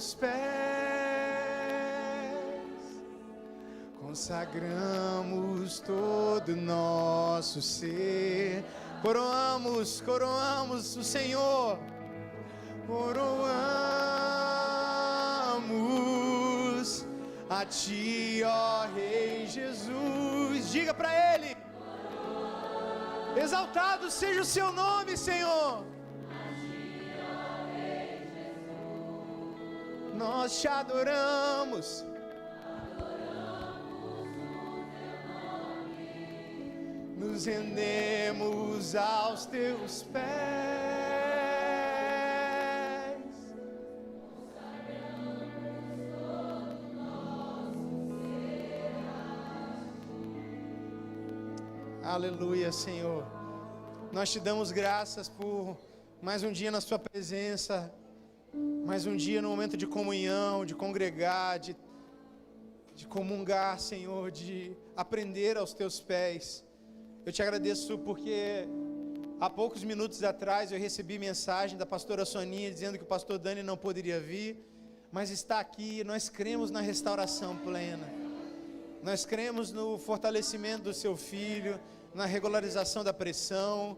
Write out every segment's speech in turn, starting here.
teus pés, consagramos todo nosso ser, coroamos o Senhor, coroamos a Ti, ó Rei Jesus. Diga para Ele: exaltado seja o Seu nome, Senhor. Nós te adoramos, nos rendemos aos teus pés, aleluia, Senhor. Nós te damos graças por mais um dia na sua presença, mais um dia no momento de comunhão, de congregar, de comungar, Senhor, de aprender aos teus pés. Eu te agradeço porque há poucos minutos atrás eu recebi mensagem da pastora Soninha dizendo que o pastor Dani não poderia vir, mas está aqui. Nós cremos na restauração plena, nós cremos no fortalecimento do seu filho, na regularização da pressão,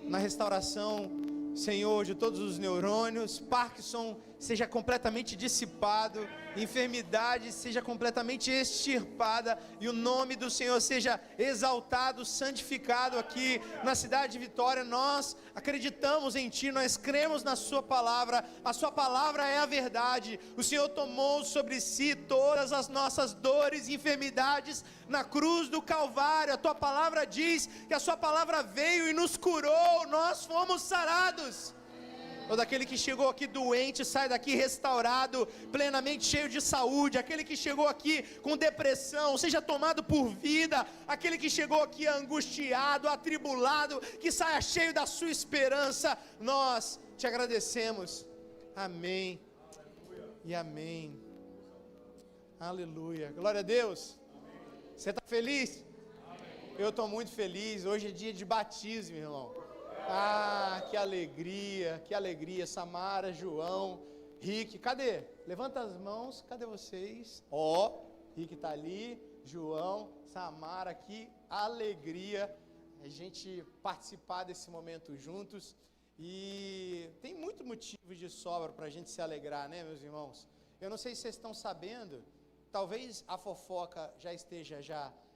na restauração, Senhor, de todos os neurônios. Parkinson seja completamente dissipado, enfermidade seja completamente extirpada, e o nome do Senhor seja exaltado, santificado aqui na cidade de Vitória. Nós acreditamos em Ti, nós cremos na Sua palavra, a Sua palavra é a verdade. O Senhor tomou sobre si todas as nossas dores e enfermidades na cruz do Calvário. A Tua palavra diz que a Sua palavra veio e nos curou, nós fomos sarados. Todo aquele que chegou aqui doente, sai daqui restaurado, plenamente cheio de saúde. Aquele que chegou aqui com depressão, seja tomado por vida. Aquele que chegou aqui angustiado, atribulado, que saia cheio da sua esperança. Nós te agradecemos. Amém e amém. Aleluia. Glória a Deus. Você está feliz? Eu estou muito feliz. Hoje é dia de batismo, irmão. Ah, que alegria, Samara, João, Rick, cadê? Levanta as mãos, cadê vocês? Ó, Rick tá ali, João, Samara, que alegria a gente participar desse momento juntos, e tem muito motivo de sobra para a gente se alegrar, né, meus irmãos? Eu não sei se vocês estão sabendo, talvez a fofoca já esteja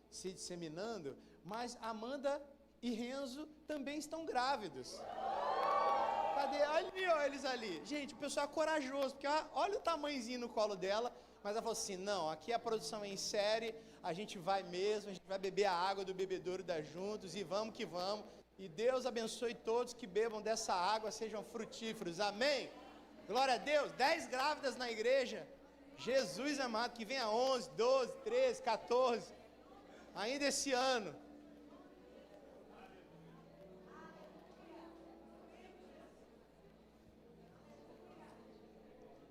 se disseminando, mas Amanda e Renzo também estão grávidos. Cadê? Ali, ó, eles ali. Gente, o pessoal é corajoso, porque olha o tamanhozinho no colo dela, mas ela falou assim: não, aqui a produção é em série, a gente vai mesmo, a gente vai beber a água do bebedouro da Juntos, e vamos que vamos. E Deus abençoe todos que bebam dessa água, sejam frutíferos. Amém? Glória a Deus. 10 grávidas na igreja. Jesus amado, que venha 11, 12, 13, 14, ainda esse ano.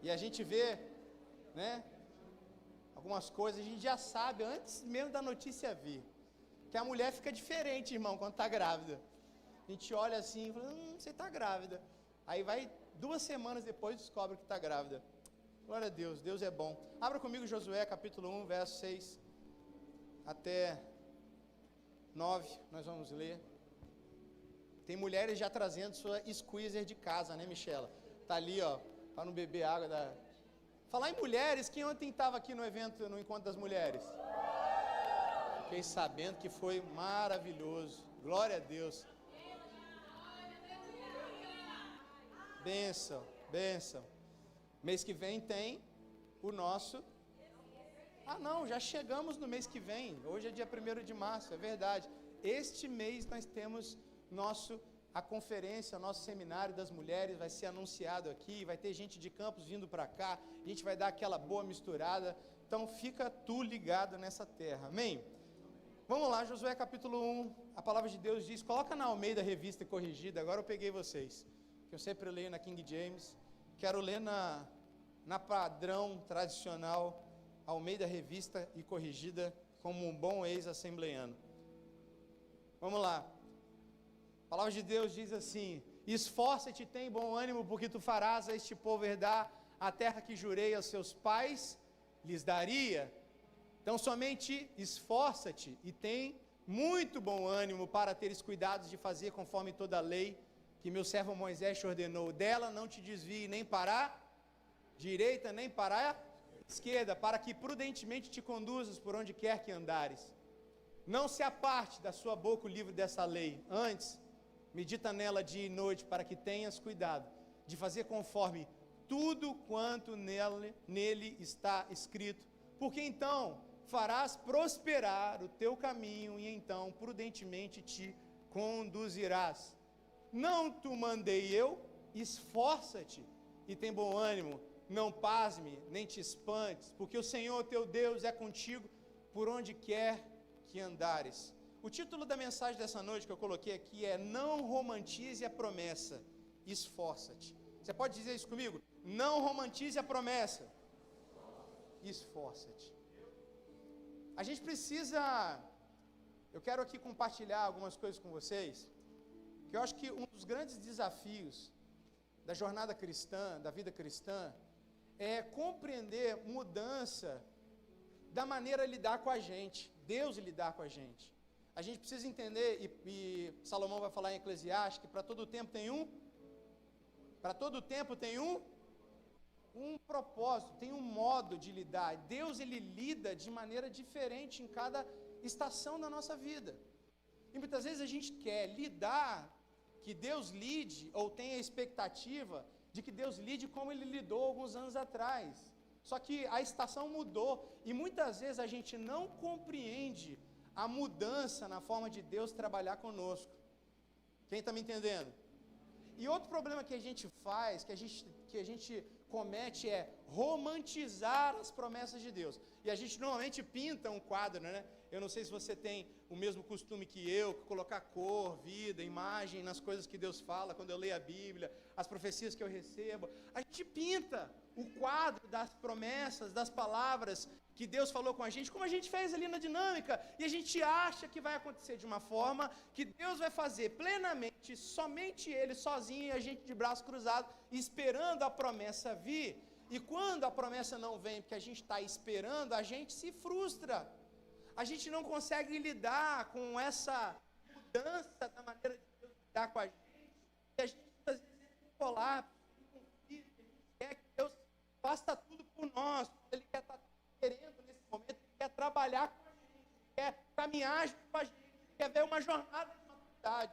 E a gente vê, né, algumas coisas, a gente já sabe, antes mesmo da notícia vir, que a mulher fica diferente, irmão, quando está grávida. A gente olha assim e fala: você está grávida. Aí vai 2 semanas depois descobre que está grávida. Glória a Deus, Deus é bom. Abra comigo Josué capítulo 1, verso 6 até 9, nós vamos ler. Tem mulheres já trazendo sua squeezer de casa, né, Michela? Tá ali, ó, para não beber água da... Falar em mulheres, quem ontem estava aqui no evento, no Encontro das Mulheres? Fiquei sabendo que foi maravilhoso. Glória a Deus. Bênção, bênção. Mês que vem tem o nosso... Ah não, já chegamos no mês que vem. Hoje é dia 1º de março, é verdade. Este mês nós temos a conferência, o nosso seminário das mulheres vai ser anunciado aqui, vai ter gente de Campos vindo para cá, a gente vai dar aquela boa misturada, então fica tu ligado nessa terra, amém? Vamos lá, Josué capítulo 1, a palavra de Deus diz, coloca na Almeida Revista e Corrigida, agora eu peguei vocês, que eu sempre leio na King James, quero ler na padrão tradicional, Almeida Revista e Corrigida, como um bom ex-assembleiano. Vamos lá. A palavra de Deus diz assim: esforça-te, tem bom ânimo, porque tu farás a este povo herdar a terra que jurei aos seus pais lhes daria. Então somente esforça-te e tem muito bom ânimo para teres cuidados de fazer conforme toda a lei que meu servo Moisés te ordenou. Dela não te desvie nem para a direita, nem para a esquerda, para que prudentemente te conduzas por onde quer que andares. Não se aparte da sua boca o livro dessa lei, antes medita nela dia e noite, para que tenhas cuidado de fazer conforme tudo quanto nele está escrito, porque então farás prosperar o teu caminho e então prudentemente te conduzirás. Não te mandei eu? Esforça-te e tem bom ânimo, não pasme, nem te espantes, porque o Senhor teu Deus é contigo por onde quer que andares. O título da mensagem dessa noite que eu coloquei aqui é: não romantize a promessa, esforça-te. Você pode dizer isso comigo? Não romantize a promessa, esforça-te. A gente precisa, eu quero aqui compartilhar algumas coisas com vocês, que eu acho que um dos grandes desafios da jornada cristã, da vida cristã, é compreender mudança da maneira de lidar com a gente, Deus lidar com a gente. A gente precisa entender, e Salomão vai falar em Eclesiastes, que para todo tempo tem um propósito, tem um modo de lidar. Deus, ele lida de maneira diferente em cada estação da nossa vida. E muitas vezes a gente quer lidar, que Deus lide, ou tem a expectativa de que Deus lide como ele lidou alguns anos atrás. Só que a estação mudou, e muitas vezes a gente não compreende a mudança na forma de Deus trabalhar conosco. Quem está me entendendo? E outro problema que a gente faz, que a gente comete, é romantizar as promessas de Deus. E a gente normalmente pinta um quadro, né? Eu não sei se você tem o mesmo costume que eu, colocar cor, vida, imagem nas coisas que Deus fala, quando eu leio a Bíblia, as profecias que eu recebo. A gente pinta o quadro das promessas, das palavras que Deus falou com a gente, como a gente fez ali na dinâmica, e a gente acha que vai acontecer de uma forma, que Deus vai fazer plenamente, somente Ele, sozinho, e a gente de braço cruzado, esperando a promessa vir. E quando a promessa não vem, porque a gente está esperando, a gente se frustra. A gente não consegue lidar com essa mudança da maneira de Deus lidar com a gente. E a gente às vezes entra em colapso, em conflito. A gente quer que Deus faça tudo por nós. Ele quer estar querendo nesse momento, ele quer trabalhar com a gente, ele quer caminhar junto com a gente, ele quer ver uma jornada de maturidade.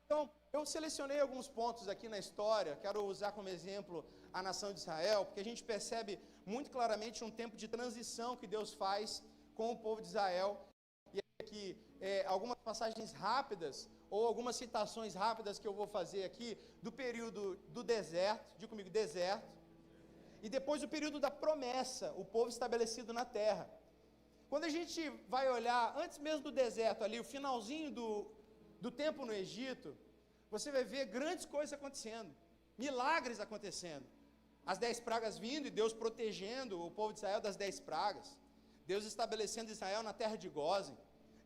Então, eu selecionei alguns pontos aqui na história, quero usar como exemplo a nação de Israel, porque a gente percebe muito claramente um tempo de transição que Deus faz com o povo de Israel. E aqui, algumas passagens rápidas, ou algumas citações rápidas que eu vou fazer aqui, do período do deserto, diga comigo, deserto, e depois o período da promessa, o povo estabelecido na terra. Quando a gente vai olhar, antes mesmo do deserto ali, o finalzinho do tempo no Egito, você vai ver grandes coisas acontecendo, milagres acontecendo. As 10 pragas vindo e Deus protegendo o povo de Israel das 10 pragas. Deus estabelecendo Israel na terra de Gósen.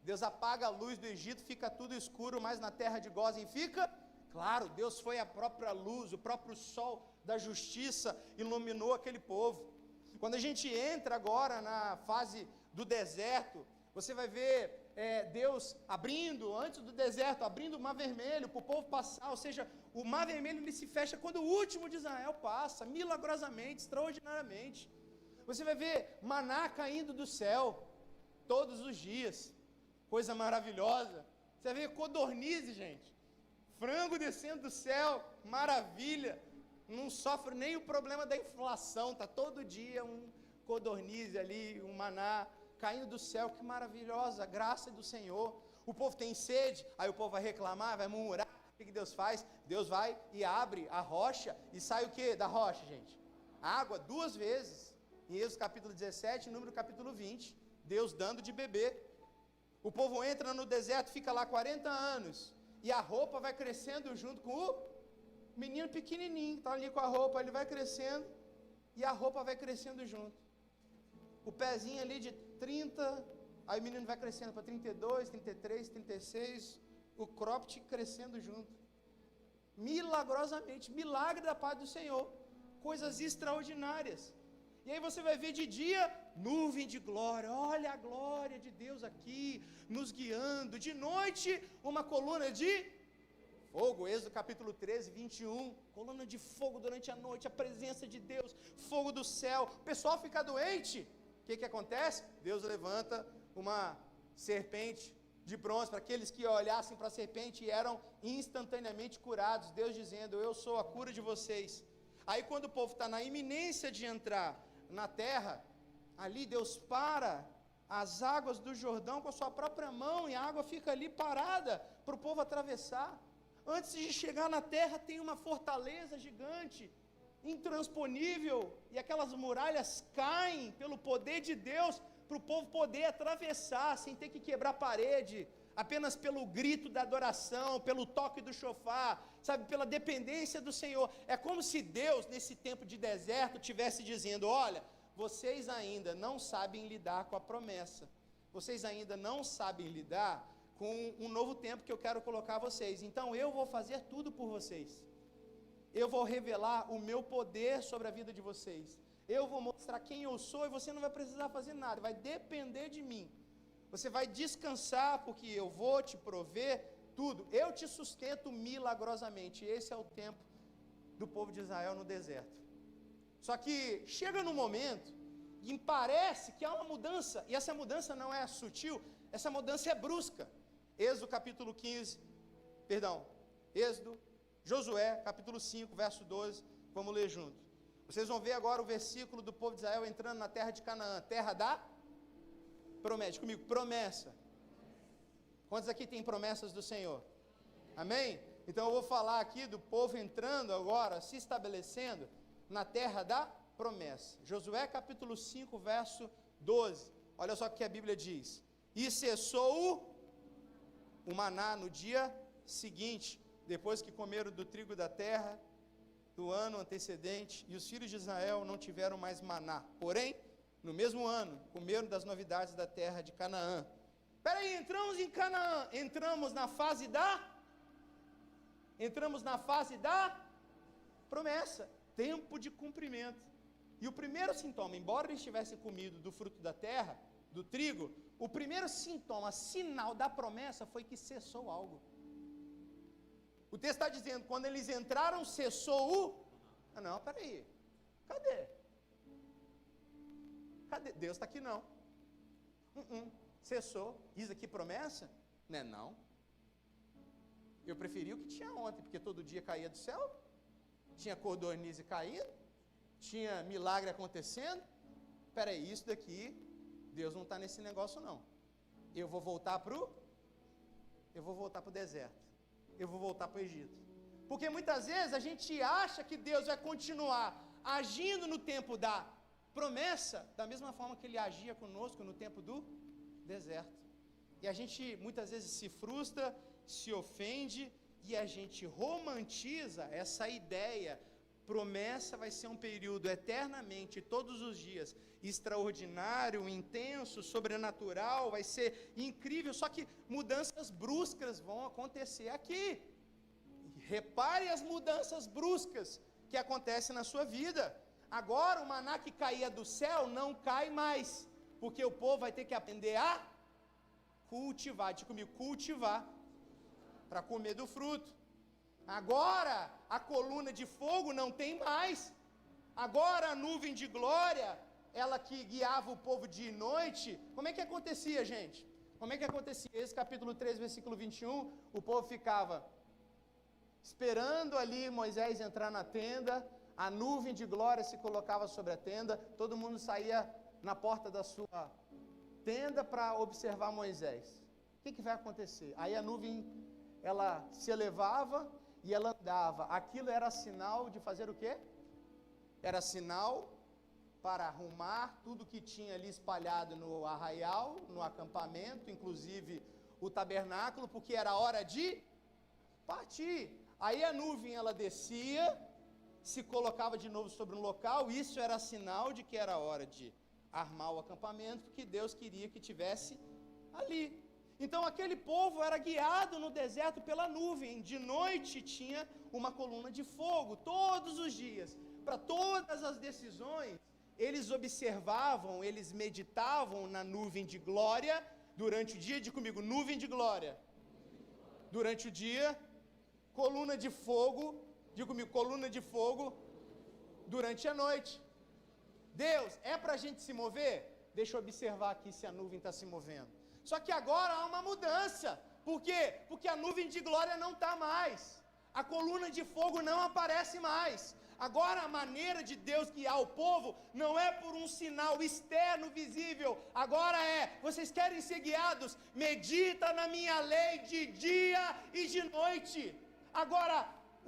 Deus apaga a luz do Egito, fica tudo escuro, mas na terra de Gósen fica claro. Deus foi a própria luz, o próprio sol da justiça iluminou aquele povo. Quando a gente entra agora na fase do deserto, você vai ver Deus abrindo, antes do deserto, abrindo o mar vermelho para o povo passar. Ou seja, o mar vermelho ele se fecha quando o último de Israel passa, milagrosamente, extraordinariamente. Você vai ver maná caindo do céu todos os dias, coisa maravilhosa. Você vai ver codornize, gente, frango descendo do céu, maravilha. Não sofre nem o problema da inflação, tá todo dia um codornize ali, um maná caindo do céu, que maravilhosa, a graça do Senhor. O povo tem sede, aí o povo vai reclamar, vai murmurar. O que Deus faz? Deus vai e abre a rocha, e sai o que da rocha, gente? Água 2 vezes. Em Êxodo capítulo 17, número capítulo 20, Deus dando de beber. O povo entra no deserto, fica lá 40 anos, e a roupa vai crescendo junto com o menino pequenininho, está ali com a roupa, ele vai crescendo, e a roupa vai crescendo junto. O pezinho ali de 30, aí o menino vai crescendo para 32, 33, 36, o cropped crescendo junto. Milagrosamente, milagre da paz do Senhor. coisas extraordinárias. E aí você vai ver de dia, nuvem de glória, olha a glória de Deus aqui, nos guiando. De noite, uma coluna de fogo, Êxodo capítulo 13, 21, coluna de fogo durante a noite, a presença de Deus, fogo do céu. O pessoal fica doente, o que acontece? Deus levanta uma serpente de bronze, para aqueles que olhassem para a serpente e eram instantaneamente curados, Deus dizendo, eu sou a cura de vocês. Aí quando o povo está na iminência de entrar na terra, ali Deus para as águas do Jordão com a sua própria mão, e a água fica ali parada, para o povo atravessar. Antes de chegar na terra tem uma fortaleza gigante, intransponível, e aquelas muralhas caem pelo poder de Deus, para o povo poder atravessar, sem ter que quebrar parede, apenas pelo grito da adoração, pelo toque do chofar, sabe, pela dependência do Senhor. É como se Deus, nesse tempo de deserto, estivesse dizendo, olha, vocês ainda não sabem lidar com a promessa, vocês ainda não sabem lidar com um novo tempo que eu quero colocar vocês, então eu vou fazer tudo por vocês, eu vou revelar o meu poder sobre a vida de vocês, eu vou mostrar quem eu sou e você não vai precisar fazer nada, vai depender de mim, você vai descansar porque eu vou te prover tudo, eu te sustento milagrosamente. Esse é o tempo do povo de Israel no deserto. Só que chega num momento e parece que há uma mudança, e essa mudança não é sutil, essa mudança é brusca. Josué capítulo 5, verso 12, vamos ler junto. Vocês vão ver agora o versículo do povo de Israel entrando na terra de Canaã, terra da promete comigo, promessa. Quantos aqui tem promessas do Senhor? Amém? Então eu vou falar aqui do povo entrando agora, se estabelecendo na terra da promessa. Josué capítulo 5, verso 12. Olha só o que a Bíblia diz. E cessou o maná no dia seguinte, depois que comeram do trigo da terra do ano antecedente, e os filhos de Israel não tiveram mais maná. Porém, no mesmo ano, comeram das novidades da terra de Canaã. Peraí, entramos em Canaã, entramos na fase da promessa, tempo de cumprimento. E o primeiro sintoma, embora eles tivessem comido do fruto da terra, do trigo, o primeiro sintoma, sinal da promessa foi que cessou algo. O texto está dizendo, quando eles entraram, cessou o... não, peraí, cadê? Deus está aqui não. Cessou. Isso aqui promessa? Não. Eu preferi o que tinha ontem, porque todo dia caía do céu, tinha codorniz caindo, tinha milagre acontecendo. Peraí, isso daqui, Deus não está nesse negócio não. Eu vou voltar para o deserto. Eu vou voltar para o Egito. Porque muitas vezes a gente acha que Deus vai continuar agindo no tempo da promessa, da mesma forma que Ele agia conosco no tempo do deserto. E a gente muitas vezes se frustra, se ofende, e a gente romantiza essa ideia. Promessa vai ser um período eternamente, todos os dias, extraordinário, intenso, sobrenatural, vai ser incrível, só que mudanças bruscas vão acontecer aqui. Repare as mudanças bruscas que acontecem na sua vida. Agora o maná que caía do céu não cai mais, porque o povo vai ter que aprender a cultivar, diga comigo, cultivar, para comer do fruto. Agora a coluna de fogo não tem mais, agora a nuvem de glória, ela que guiava o povo de noite. Como é que acontecia, gente? Como é que acontecia? Esse capítulo 3, versículo 21, o povo ficava esperando ali Moisés entrar na tenda, a nuvem de glória se colocava sobre a tenda, todo mundo saía na porta da sua tenda para observar Moisés. O que vai acontecer? Aí a nuvem, ela se elevava e ela andava. Aquilo era sinal de fazer o quê? Era sinal para arrumar tudo que tinha ali espalhado no arraial, no acampamento, inclusive o tabernáculo, porque era hora de partir. Aí a nuvem, ela descia, se colocava de novo sobre um local, isso era sinal de que era hora de armar o acampamento, porque Deus queria que tivesse ali. Então aquele povo era guiado no deserto pela nuvem, de noite tinha uma coluna de fogo, todos os dias, para todas as decisões, eles observavam, eles meditavam na nuvem de glória durante o dia. Diga comigo, nuvem de glória. Durante o dia, coluna de fogo, diga comigo, coluna de fogo durante a noite. Deus, é para a gente se mover? Deixa eu observar aqui se a nuvem está se movendo. Só que agora há uma mudança. Por quê? Porque a nuvem de glória não está mais. A coluna de fogo não aparece mais. Agora a maneira de Deus guiar o povo não é por um sinal externo visível. Agora vocês querem ser guiados? Medita na minha lei de dia e de noite. Agora,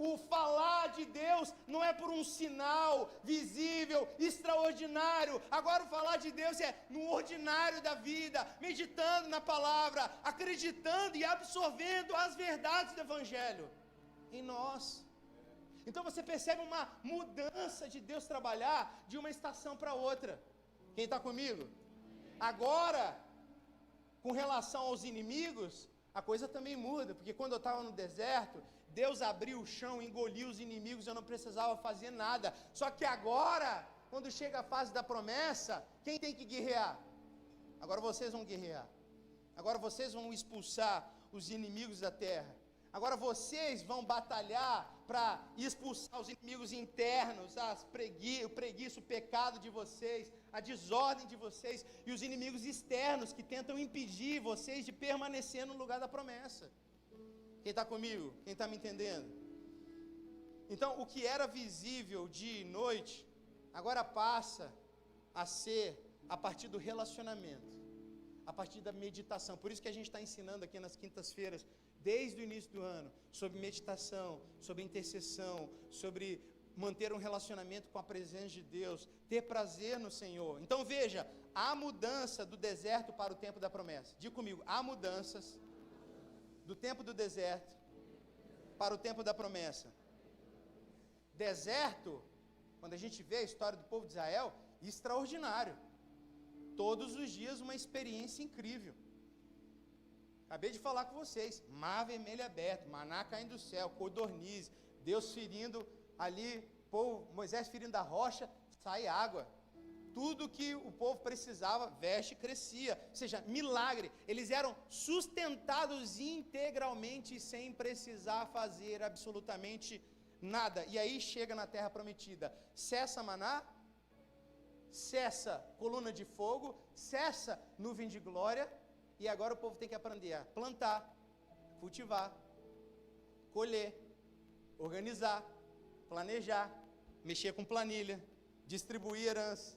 o falar de Deus não é por um sinal visível, extraordinário. Agora o falar de Deus é no ordinário da vida, meditando na palavra, acreditando e absorvendo as verdades do Evangelho em nós. Então você percebe uma mudança de Deus trabalhar de uma estação para outra. Quem está comigo? Agora, com relação aos inimigos, a coisa também muda, porque quando eu estava no deserto, Deus abriu o chão, engoliu os inimigos, eu não precisava fazer nada. Só que agora, quando chega a fase da promessa, quem tem que guerrear? Agora vocês vão guerrear. Agora vocês vão expulsar os inimigos da terra. Agora vocês vão batalhar para expulsar os inimigos internos, o preguiço, o pecado de vocês, a desordem de vocês e os inimigos externos que tentam impedir vocês de permanecer no lugar da promessa. Quem está comigo? Quem está me entendendo? Então, o que era visível dia e noite, agora passa a ser a partir do relacionamento, a partir da meditação. Por isso que a gente está ensinando aqui nas quintas-feiras, desde o início do ano, sobre meditação, sobre intercessão, sobre manter um relacionamento com a presença de Deus, ter prazer no Senhor. Então veja, há mudança do deserto para o tempo da promessa. Diga comigo, há mudanças do tempo do deserto para o tempo da promessa. Deserto, quando a gente vê a história do povo de Israel, extraordinário. Todos os dias uma experiência incrível. Acabei de falar com vocês, mar vermelho aberto, maná caindo do céu, codorniz, Deus ferindo ali, Moisés ferindo a rocha, sai água. Tudo que o povo precisava, veste crescia, ou seja, milagre. Eles eram sustentados integralmente sem precisar fazer absolutamente nada. E aí chega na terra prometida, cessa maná, cessa coluna de fogo, cessa nuvem de glória. E agora o povo tem que aprender a plantar, cultivar, colher, organizar, planejar, mexer com planilha, distribuir herança,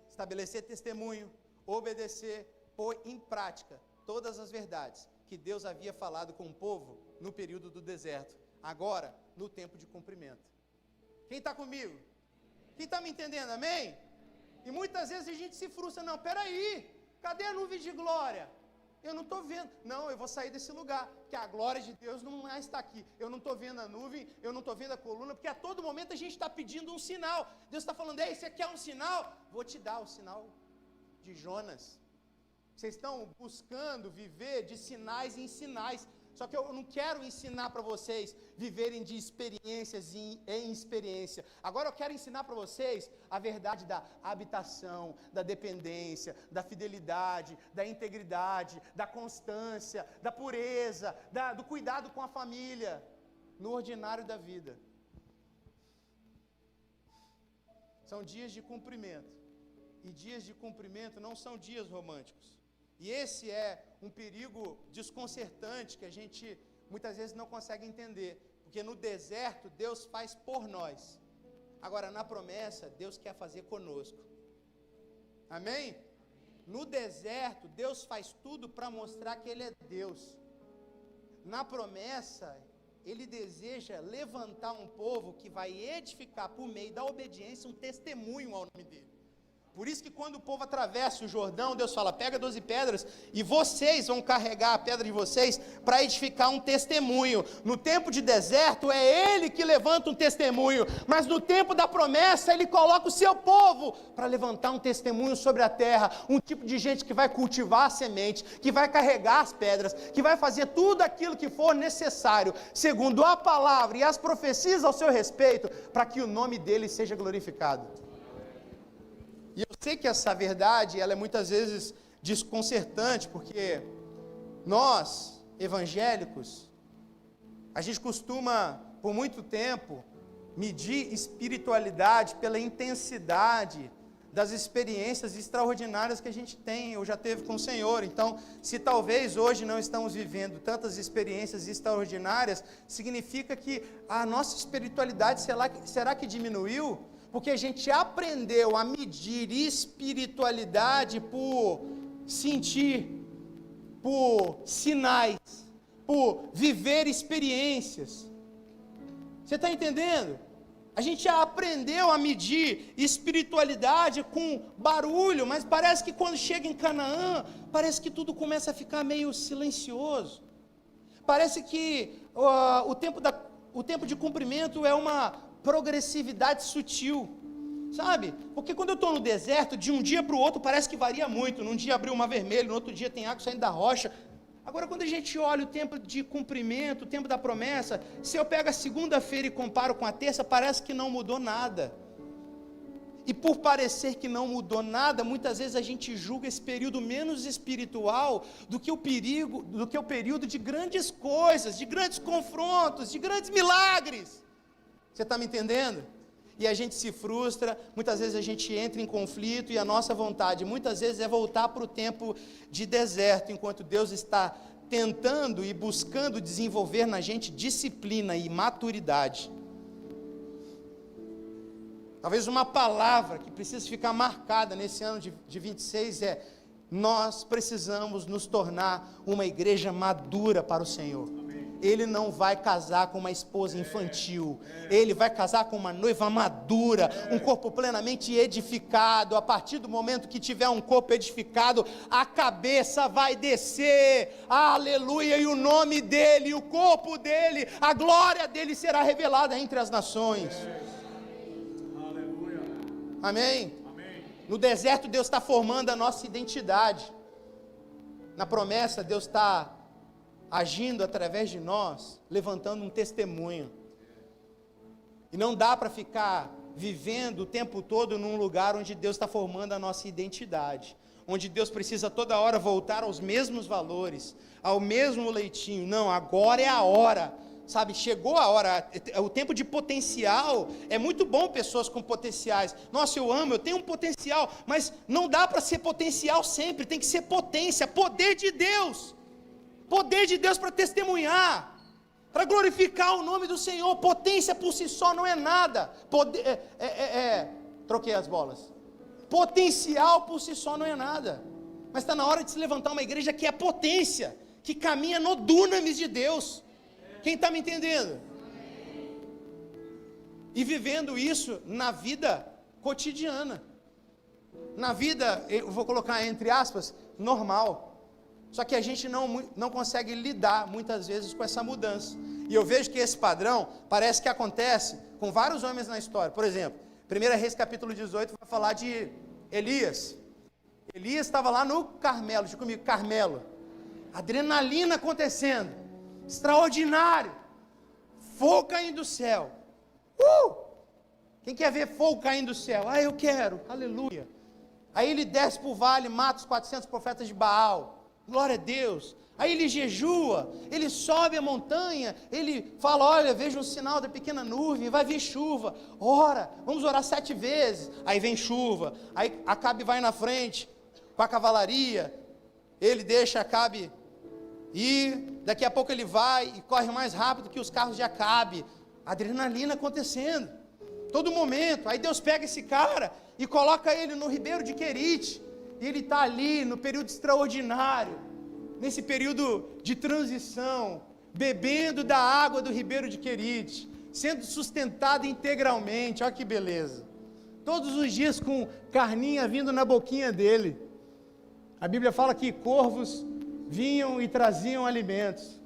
estabelecer testemunho, obedecer, pôr em prática todas as verdades que Deus havia falado com o povo no período do deserto, agora no tempo de cumprimento. Quem está comigo? Quem está me entendendo? Amém? E muitas vezes a gente se frustra, não, peraí, cadê a nuvem de glória? Eu não estou vendo, não, eu vou sair desse lugar, porque a glória de Deus não mais está aqui, eu não estou vendo a nuvem, eu não estou vendo a coluna, porque a todo momento a gente está pedindo um sinal, Deus está falando, ei, você quer um sinal? Vou te dar o sinal de Jonas. Vocês estão buscando viver de sinais em sinais, só que eu não quero ensinar para vocês viverem de experiências em experiência. Agora eu quero ensinar para vocês a verdade da habitação, da dependência, da fidelidade, da integridade, da constância, da pureza, do cuidado com a família, no ordinário da vida. São dias de cumprimento. E dias de cumprimento não são dias românticos. E esse é um perigo desconcertante que a gente muitas vezes não consegue entender. Porque no deserto Deus faz por nós. Agora na promessa Deus quer fazer conosco. Amém? No deserto Deus faz tudo para mostrar que Ele é Deus. Na promessa Ele deseja levantar um povo que vai edificar por meio da obediência um testemunho ao nome dEle. Por isso que quando o povo atravessa o Jordão, Deus fala, pega 12 pedras e vocês vão carregar a pedra de vocês para edificar um testemunho. No tempo de deserto é Ele que levanta um testemunho, mas no tempo da promessa Ele coloca o seu povo para levantar um testemunho sobre a terra, um tipo de gente que vai cultivar a semente, que vai carregar as pedras, que vai fazer tudo aquilo que for necessário, segundo a palavra e as profecias ao seu respeito, para que o nome dele seja glorificado. E eu sei que essa verdade, ela é muitas vezes desconcertante, porque nós, evangélicos, a gente costuma, por muito tempo, medir espiritualidade pela intensidade das experiências extraordinárias que a gente tem, ou já teve com o Senhor. Então, se talvez hoje não estamos vivendo tantas experiências extraordinárias, significa que a nossa espiritualidade, será que diminuiu? Porque a gente aprendeu a medir espiritualidade por sentir, por sinais, por viver experiências. Você está entendendo? A gente já aprendeu a medir espiritualidade com barulho, mas parece que quando chega em Canaã, parece que tudo começa a ficar meio silencioso. Parece que o tempo de cumprimento é uma progressividade sutil, sabe? Porque quando eu estou no deserto, de um dia para o outro parece que varia muito. Num dia abriu o mar vermelho, no outro dia tem água saindo da rocha. Agora, quando a gente olha o tempo de cumprimento, o tempo da promessa, se eu pego a segunda-feira e comparo com a terça, parece que não mudou nada. E por parecer que não mudou nada, muitas vezes a gente julga esse período menos espiritual do que o período de grandes coisas, de grandes confrontos, de grandes milagres. Você está me entendendo? E a gente se frustra, muitas vezes a gente entra em conflito, e a nossa vontade muitas vezes é voltar para o tempo de deserto, enquanto Deus está tentando e buscando desenvolver na gente disciplina e maturidade. Talvez uma palavra que precisa ficar marcada nesse ano de 26 é: nós precisamos nos tornar uma igreja madura para o Senhor. Ele não vai casar com uma esposa infantil, ele vai casar com uma noiva madura, um corpo plenamente edificado. A partir do momento que tiver um corpo edificado, a cabeça vai descer, aleluia, e o nome dele, o corpo dele, a glória dele será revelada entre as nações. Aleluia. Amém? No deserto Deus está formando a nossa identidade, na promessa Deus está agindo através de nós, levantando um testemunho. E não dá para ficar vivendo o tempo todo num lugar onde Deus está formando a nossa identidade, onde Deus precisa toda hora voltar aos mesmos valores, ao mesmo leitinho. Não, agora é a hora, sabe, chegou a hora, o tempo de potencial. É muito bom pessoas com potenciais. Nossa, eu amo, eu tenho um potencial, mas não dá para ser potencial sempre, tem que ser potência, poder de Deus. Poder de Deus para testemunhar, para glorificar o nome do Senhor. Potência por si só não é nada. Troquei as bolas. Potencial por si só não é nada. Mas está na hora de se levantar uma igreja que é potência, que caminha no dunamis de Deus. Quem está me entendendo? E vivendo isso na vida cotidiana, na vida, eu vou colocar entre aspas, normal. Só que a gente não consegue lidar muitas vezes com essa mudança. E eu vejo que esse padrão parece que acontece com vários homens na história. Por exemplo, 1 Reis capítulo 18 vai falar de Elias. Elias estava lá no Carmelo, deixa comigo, Carmelo. Adrenalina acontecendo, extraordinário. Fogo caindo do céu. Quem quer ver fogo caindo do céu? Ah, eu quero, aleluia. Aí ele desce para o vale, mata os 400 profetas de Baal. Glória a Deus. Aí ele jejua, ele sobe a montanha, ele fala: olha, veja um sinal da pequena nuvem, vai vir chuva. Ora, vamos orar 7 vezes. Aí vem chuva. Aí Acabe vai na frente com a cavalaria, ele deixa Acabe ir, daqui a pouco ele vai e corre mais rápido que os carros de Acabe. Adrenalina acontecendo, todo momento. Aí Deus pega esse cara e coloca ele no ribeiro de Querite. E ele está ali no período extraordinário, nesse período de transição, bebendo da água do ribeiro de Querite, sendo sustentado integralmente. Olha que beleza. todos os dias com carninha vindo na boquinha dele. A Bíblia fala que corvos vinham e traziam alimentos.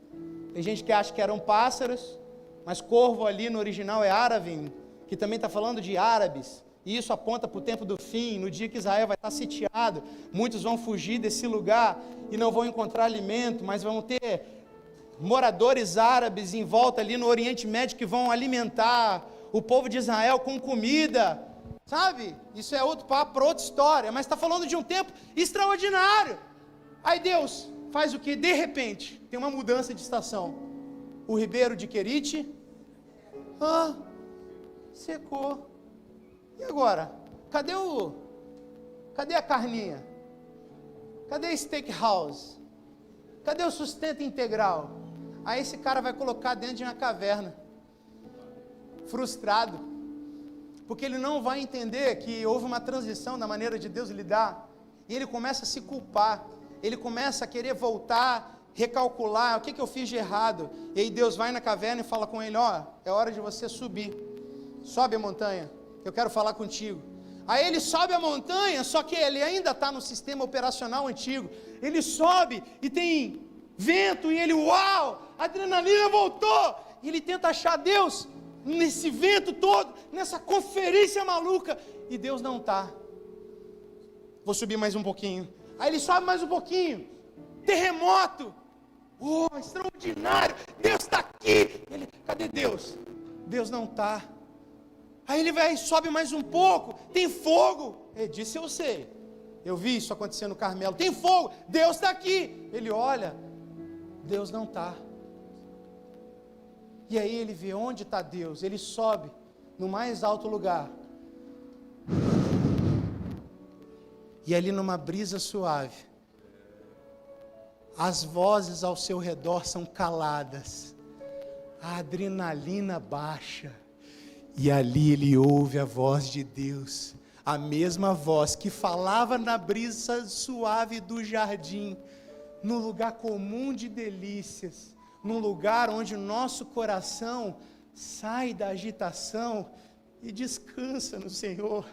Tem gente que acha que eram pássaros, mas corvo ali no original é aravim, que também está falando de árabes. E isso aponta para o tempo do fim, no dia que Israel vai estar sitiado. Muitos vão fugir desse lugar e não vão encontrar alimento, mas vão ter moradores árabes em volta ali no Oriente Médio que vão alimentar o povo de Israel com comida. Sabe? Isso é outro papo para outra história, mas está falando de um tempo extraordinário. Aí Deus faz o que? De repente, tem uma mudança de estação. O ribeiro de Querite, secou. E agora? Cadê a carninha? Cadê a steakhouse? Cadê o sustento integral? Aí esse cara vai colocar dentro de uma caverna, frustrado, porque ele não vai entender que houve uma transição na maneira de Deus lidar, e ele começa a se culpar, ele começa a querer voltar, recalcular, o que eu fiz de errado? E aí Deus vai na caverna e fala com ele, é hora de você subir, sobe a montanha, eu quero falar contigo. Aí ele sobe a montanha, só que ele ainda está no sistema operacional antigo, ele sobe e tem vento, e ele, uau, a adrenalina voltou, e ele tenta achar Deus nesse vento todo, nessa conferência maluca, e Deus não está. Vou subir mais um pouquinho. Aí ele sobe mais um pouquinho, terremoto, extraordinário, Deus está aqui. Ele, cadê Deus? Deus não está. Aí ele vai, sobe mais um pouco, tem fogo. Ele disse, eu sei, eu vi isso acontecer no Carmelo, tem fogo, Deus está aqui. Ele olha, Deus não está. E aí ele vê onde está Deus, ele sobe no mais alto lugar. E ali numa brisa suave, as vozes ao seu redor são caladas, a adrenalina baixa, e ali ele ouve a voz de Deus, a mesma voz que falava na brisa suave do jardim, no lugar comum de delícias, num lugar onde o nosso coração sai da agitação e descansa no Senhor.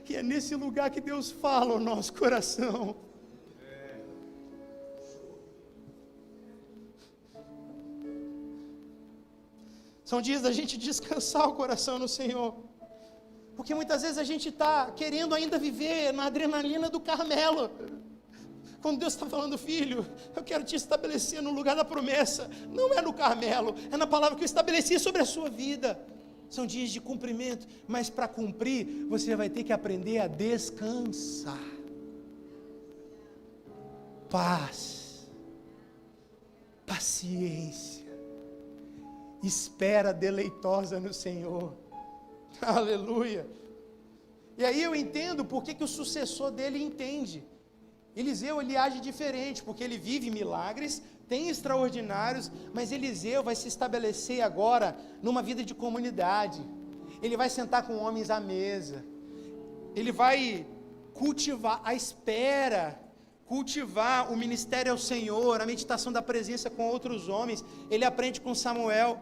E é nesse lugar que Deus fala ao nosso coração. São dias da gente descansar o coração no Senhor, porque muitas vezes a gente está querendo ainda viver na adrenalina do Carmelo, quando Deus está falando, filho, eu quero te estabelecer no lugar da promessa, não é no Carmelo, é na palavra que eu estabeleci sobre a sua vida. São dias de cumprimento, mas para cumprir, você vai ter que aprender a descansar. Paz, paciência, espera deleitosa no Senhor. Aleluia. E aí eu entendo por que o sucessor dele entende. Eliseu, ele age diferente, porque ele vive milagres, tem extraordinários, mas Eliseu vai se estabelecer agora numa vida de comunidade. Ele vai sentar com homens à mesa, ele vai cultivar a espera, cultivar o ministério ao Senhor, a meditação da presença com outros homens. Ele aprende com Samuel,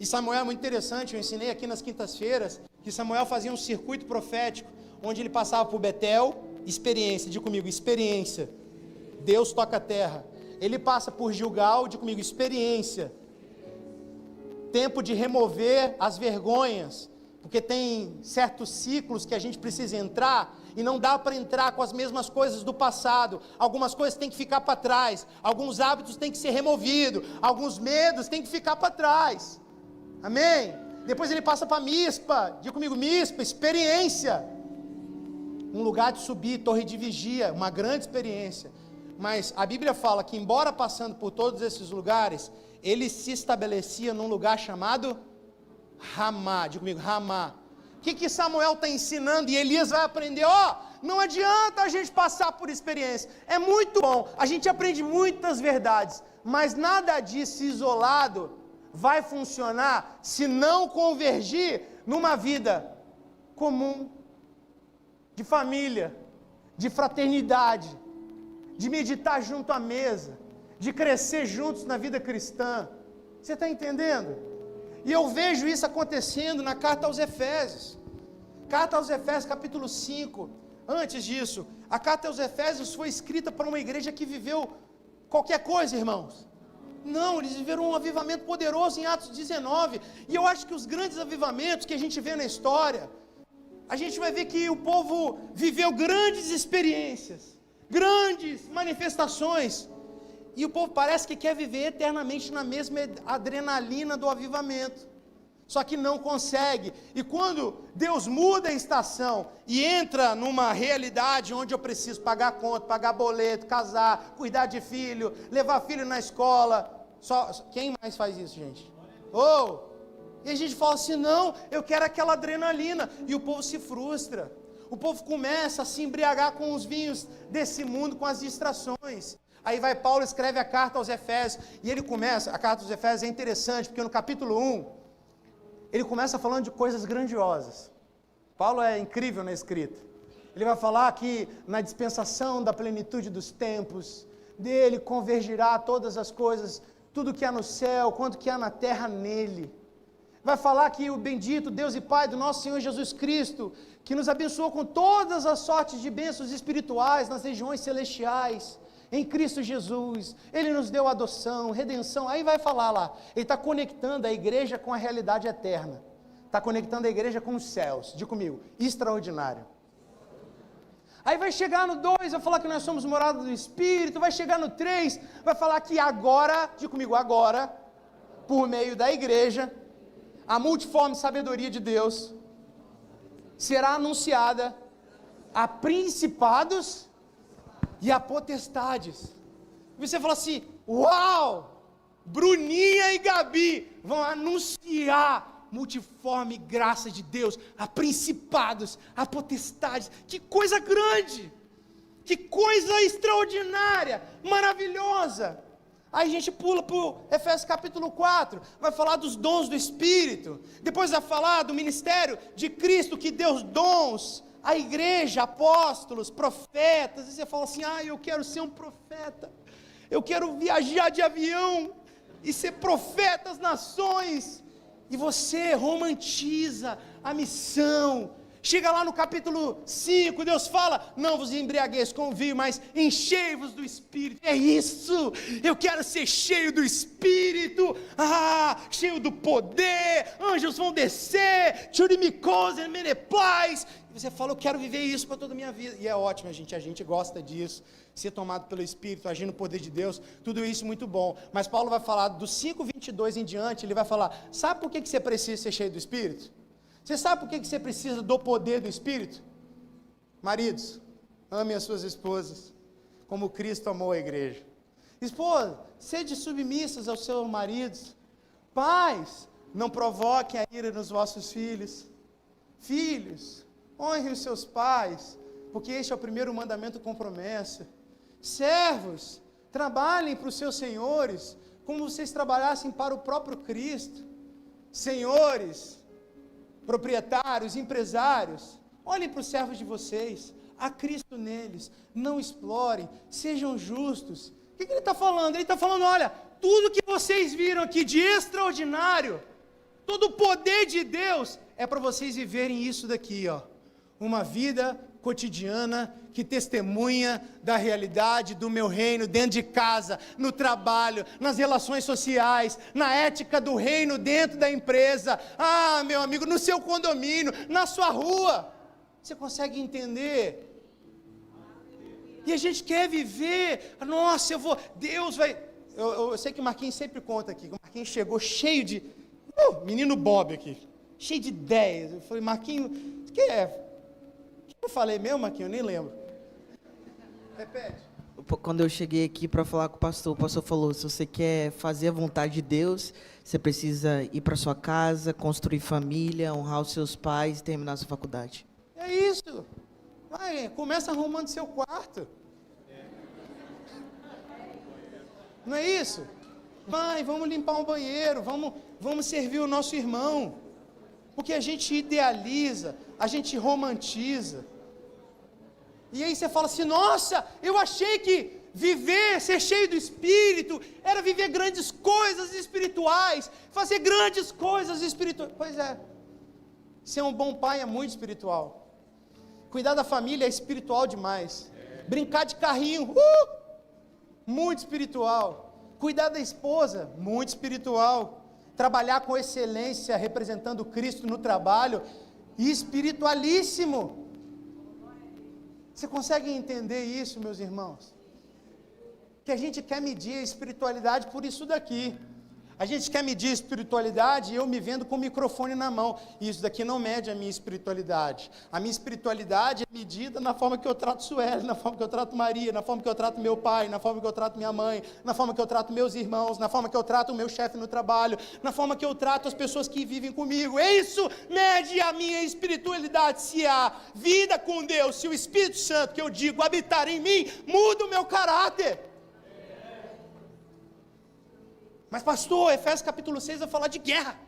e Samuel é muito interessante, eu ensinei aqui nas quintas-feiras, que Samuel fazia um circuito profético, onde ele passava por Betel, experiência, diga comigo, experiência, Deus toca a terra. Ele passa por Gilgal, diga comigo, experiência, tempo de remover as vergonhas, porque tem certos ciclos que a gente precisa entrar, e não dá para entrar com as mesmas coisas do passado. Algumas coisas têm que ficar para trás, alguns hábitos têm que ser removidos, alguns medos têm que ficar para trás, amém? Depois ele passa para Mispa, diga comigo, Mispa, experiência, um lugar de subir, torre de vigia, uma grande experiência. Mas a Bíblia fala que, embora passando por todos esses lugares, ele se estabelecia num lugar chamado Ramá. Diga comigo, Ramá. O que Samuel está ensinando? E Elias vai aprender, não adianta a gente passar por experiência, é muito bom, a gente aprende muitas verdades, mas nada disso isolado vai funcionar se não convergir numa vida comum, de família, de fraternidade, de meditar junto à mesa, de crescer juntos na vida cristã. Você está entendendo? E eu vejo isso acontecendo na carta aos Efésios. Carta aos Efésios, capítulo 5. Antes disso, a carta aos Efésios foi escrita para uma igreja que viveu qualquer coisa, irmãos. Não, eles viveram um avivamento poderoso em Atos 19. E eu acho que os grandes avivamentos que a gente vê na história, a gente vai ver que o povo viveu grandes experiências, grandes manifestações. E o povo parece que quer viver eternamente na mesma adrenalina do avivamento. Só que não consegue. E quando Deus muda a estação e entra numa realidade onde eu preciso pagar conta, pagar boleto, casar, cuidar de filho, levar filho na escola, quem mais faz isso, gente? E a gente fala assim, não, eu quero aquela adrenalina. E o povo se frustra. O povo começa a se embriagar com os vinhos desse mundo, com as distrações. Aí vai Paulo, escreve a carta aos Efésios, e ele começa, a carta aos Efésios é interessante, porque no capítulo 1, ele começa falando de coisas grandiosas. Paulo é incrível na escrita. Ele vai falar que na dispensação da plenitude dos tempos, dele convergirá todas as coisas, tudo que há no céu, quanto que há na terra nele. Vai falar que o bendito Deus e Pai do nosso Senhor Jesus Cristo, que nos abençoou com todas as sortes de bênçãos espirituais nas regiões celestiais, em Cristo Jesus, Ele nos deu adoção, redenção, aí vai falar lá, Ele está conectando a igreja com a realidade eterna, está conectando a igreja com os céus, diga comigo, extraordinário. Aí vai chegar no 2, vai falar que nós somos morada do Espírito, vai chegar no 3, vai falar que agora, diga comigo, agora, por meio da igreja, a multiforme sabedoria de Deus será anunciada a principados e a potestades. E você fala assim, uau, Bruninha e Gabi vão anunciar multiforme graça de Deus a principados, a potestades. Que coisa grande, que coisa extraordinária, maravilhosa. Aí a gente pula para o Efésios capítulo 4, vai falar dos dons do Espírito, depois vai falar do ministério de Cristo, que deu dons a igreja, apóstolos, profetas, e você fala assim, eu quero ser um profeta, eu quero viajar de avião, e ser profeta às nações, e você romantiza a missão. Chega lá no capítulo 5, Deus fala, não vos embriagueis com vinho, mas enchei-vos do Espírito. É isso, eu quero ser cheio do Espírito, cheio do poder, anjos vão descer, tchurimicos e meneplais. E você fala, eu quero viver isso para toda a minha vida. E é ótimo, a gente gosta disso, ser tomado pelo Espírito, agir no poder de Deus, tudo isso muito bom. Mas Paulo vai falar, do 5:22 em diante, ele vai falar, sabe por que você precisa ser cheio do Espírito? Você sabe por que você precisa do poder do Espírito? Maridos, amem as suas esposas, como Cristo amou a igreja. Esposa, sede submissas aos seus maridos. Pais, não provoquem a ira nos vossos filhos. Filhos, honrem os seus pais, porque este é o primeiro mandamento com promessa. Servos, trabalhem para os seus senhores, como vocês trabalhassem para o próprio Cristo. Senhores, proprietários, empresários, olhem para os servos de vocês, há Cristo neles, não explorem, sejam justos. O que ele está falando? Ele está falando, olha, tudo que vocês viram aqui de extraordinário, todo o poder de Deus, é para vocês viverem isso daqui, uma vida cotidiana que testemunha da realidade do meu reino dentro de casa, no trabalho, nas relações sociais, na ética do reino dentro da empresa, meu amigo, no seu condomínio, na sua rua. Você consegue entender? E a gente quer viver, nossa, Deus vai... Eu sei que o Marquinhos sempre conta aqui, que o Marquinhos chegou cheio de... menino Bob aqui, cheio de ideias. Eu falei, Marquinhos, o que é? Eu falei mesmo, Marquinhos, eu nem lembro. Repete. Quando eu cheguei aqui para falar com o pastor falou, se você quer fazer a vontade de Deus, você precisa ir para sua casa, construir família, honrar os seus pais e terminar a sua faculdade. É isso. Vai, começa arrumando seu quarto. Não é isso? Vai, vamos limpar um banheiro, vamos servir o nosso irmão. Porque a gente idealiza, a gente romantiza. E aí você fala assim, nossa, eu achei que viver, ser cheio do Espírito, era viver grandes coisas espirituais, fazer grandes coisas espirituais. Pois é, Ser um bom pai é muito espiritual. Cuidar da família é espiritual demais. Brincar de carrinho, muito espiritual. Cuidar da esposa, muito espiritual. Trabalhar com excelência, representando Cristo no trabalho, espiritualíssimo. Você consegue entender isso, meus irmãos? Que a gente quer medir a espiritualidade por isso daqui. A gente quer medir a espiritualidade e eu me vendo com o microfone na mão. E isso daqui não mede a minha espiritualidade. A minha espiritualidade é medida na forma que eu trato Sueli, na forma que eu trato Maria, na forma que eu trato meu pai, na forma que eu trato minha mãe, na forma que eu trato meus irmãos, na forma que eu trato o meu chefe no trabalho, na forma que eu trato as pessoas que vivem comigo. Isso mede a minha espiritualidade. Se há vida com Deus, se o Espírito Santo, que eu digo, habitar em mim, muda o meu caráter. Mas pastor, Efésios capítulo 6 vai falar de guerra,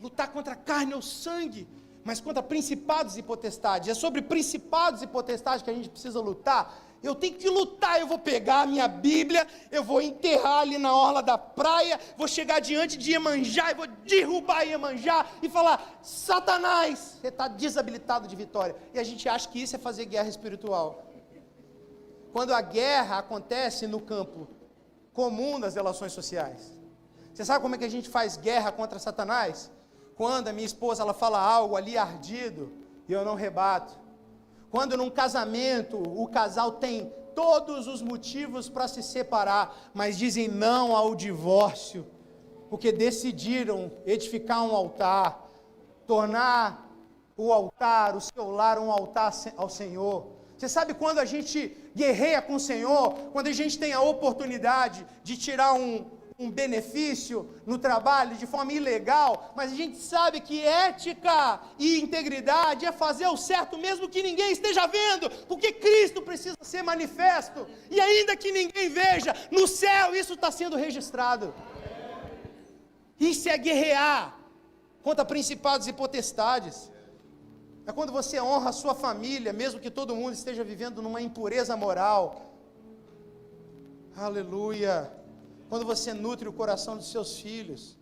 lutar contra a carne ou sangue, mas contra principados e potestades. É sobre principados e potestades que a gente precisa lutar. Eu tenho que lutar, eu vou pegar a minha Bíblia, eu vou enterrar ali na orla da praia, vou chegar diante de Iemanjá, e vou derrubar Iemanjá e falar, Satanás, você está desabilitado de vitória. E a gente acha que isso é fazer guerra espiritual. Quando a guerra acontece no campo comum das relações sociais. Você sabe como é que a gente faz guerra contra Satanás? Quando a minha esposa ela fala algo ali ardido e eu não rebato. Quando num casamento o casal tem todos os motivos para se separar, mas dizem não ao divórcio, porque decidiram edificar um altar, tornar o altar, o seu lar, um altar ao Senhor. Você sabe quando a gente guerreia com o Senhor, quando a gente tem a oportunidade de tirar um benefício no trabalho de forma ilegal, mas a gente sabe que ética e integridade é fazer o certo mesmo que ninguém esteja vendo, porque Cristo precisa ser manifesto, e ainda que ninguém veja, no céu isso está sendo registrado. Isso é guerrear contra principados e potestades. É quando você honra a sua família, mesmo que todo mundo esteja vivendo numa impureza moral. Aleluia. Quando você nutre o coração dos seus filhos,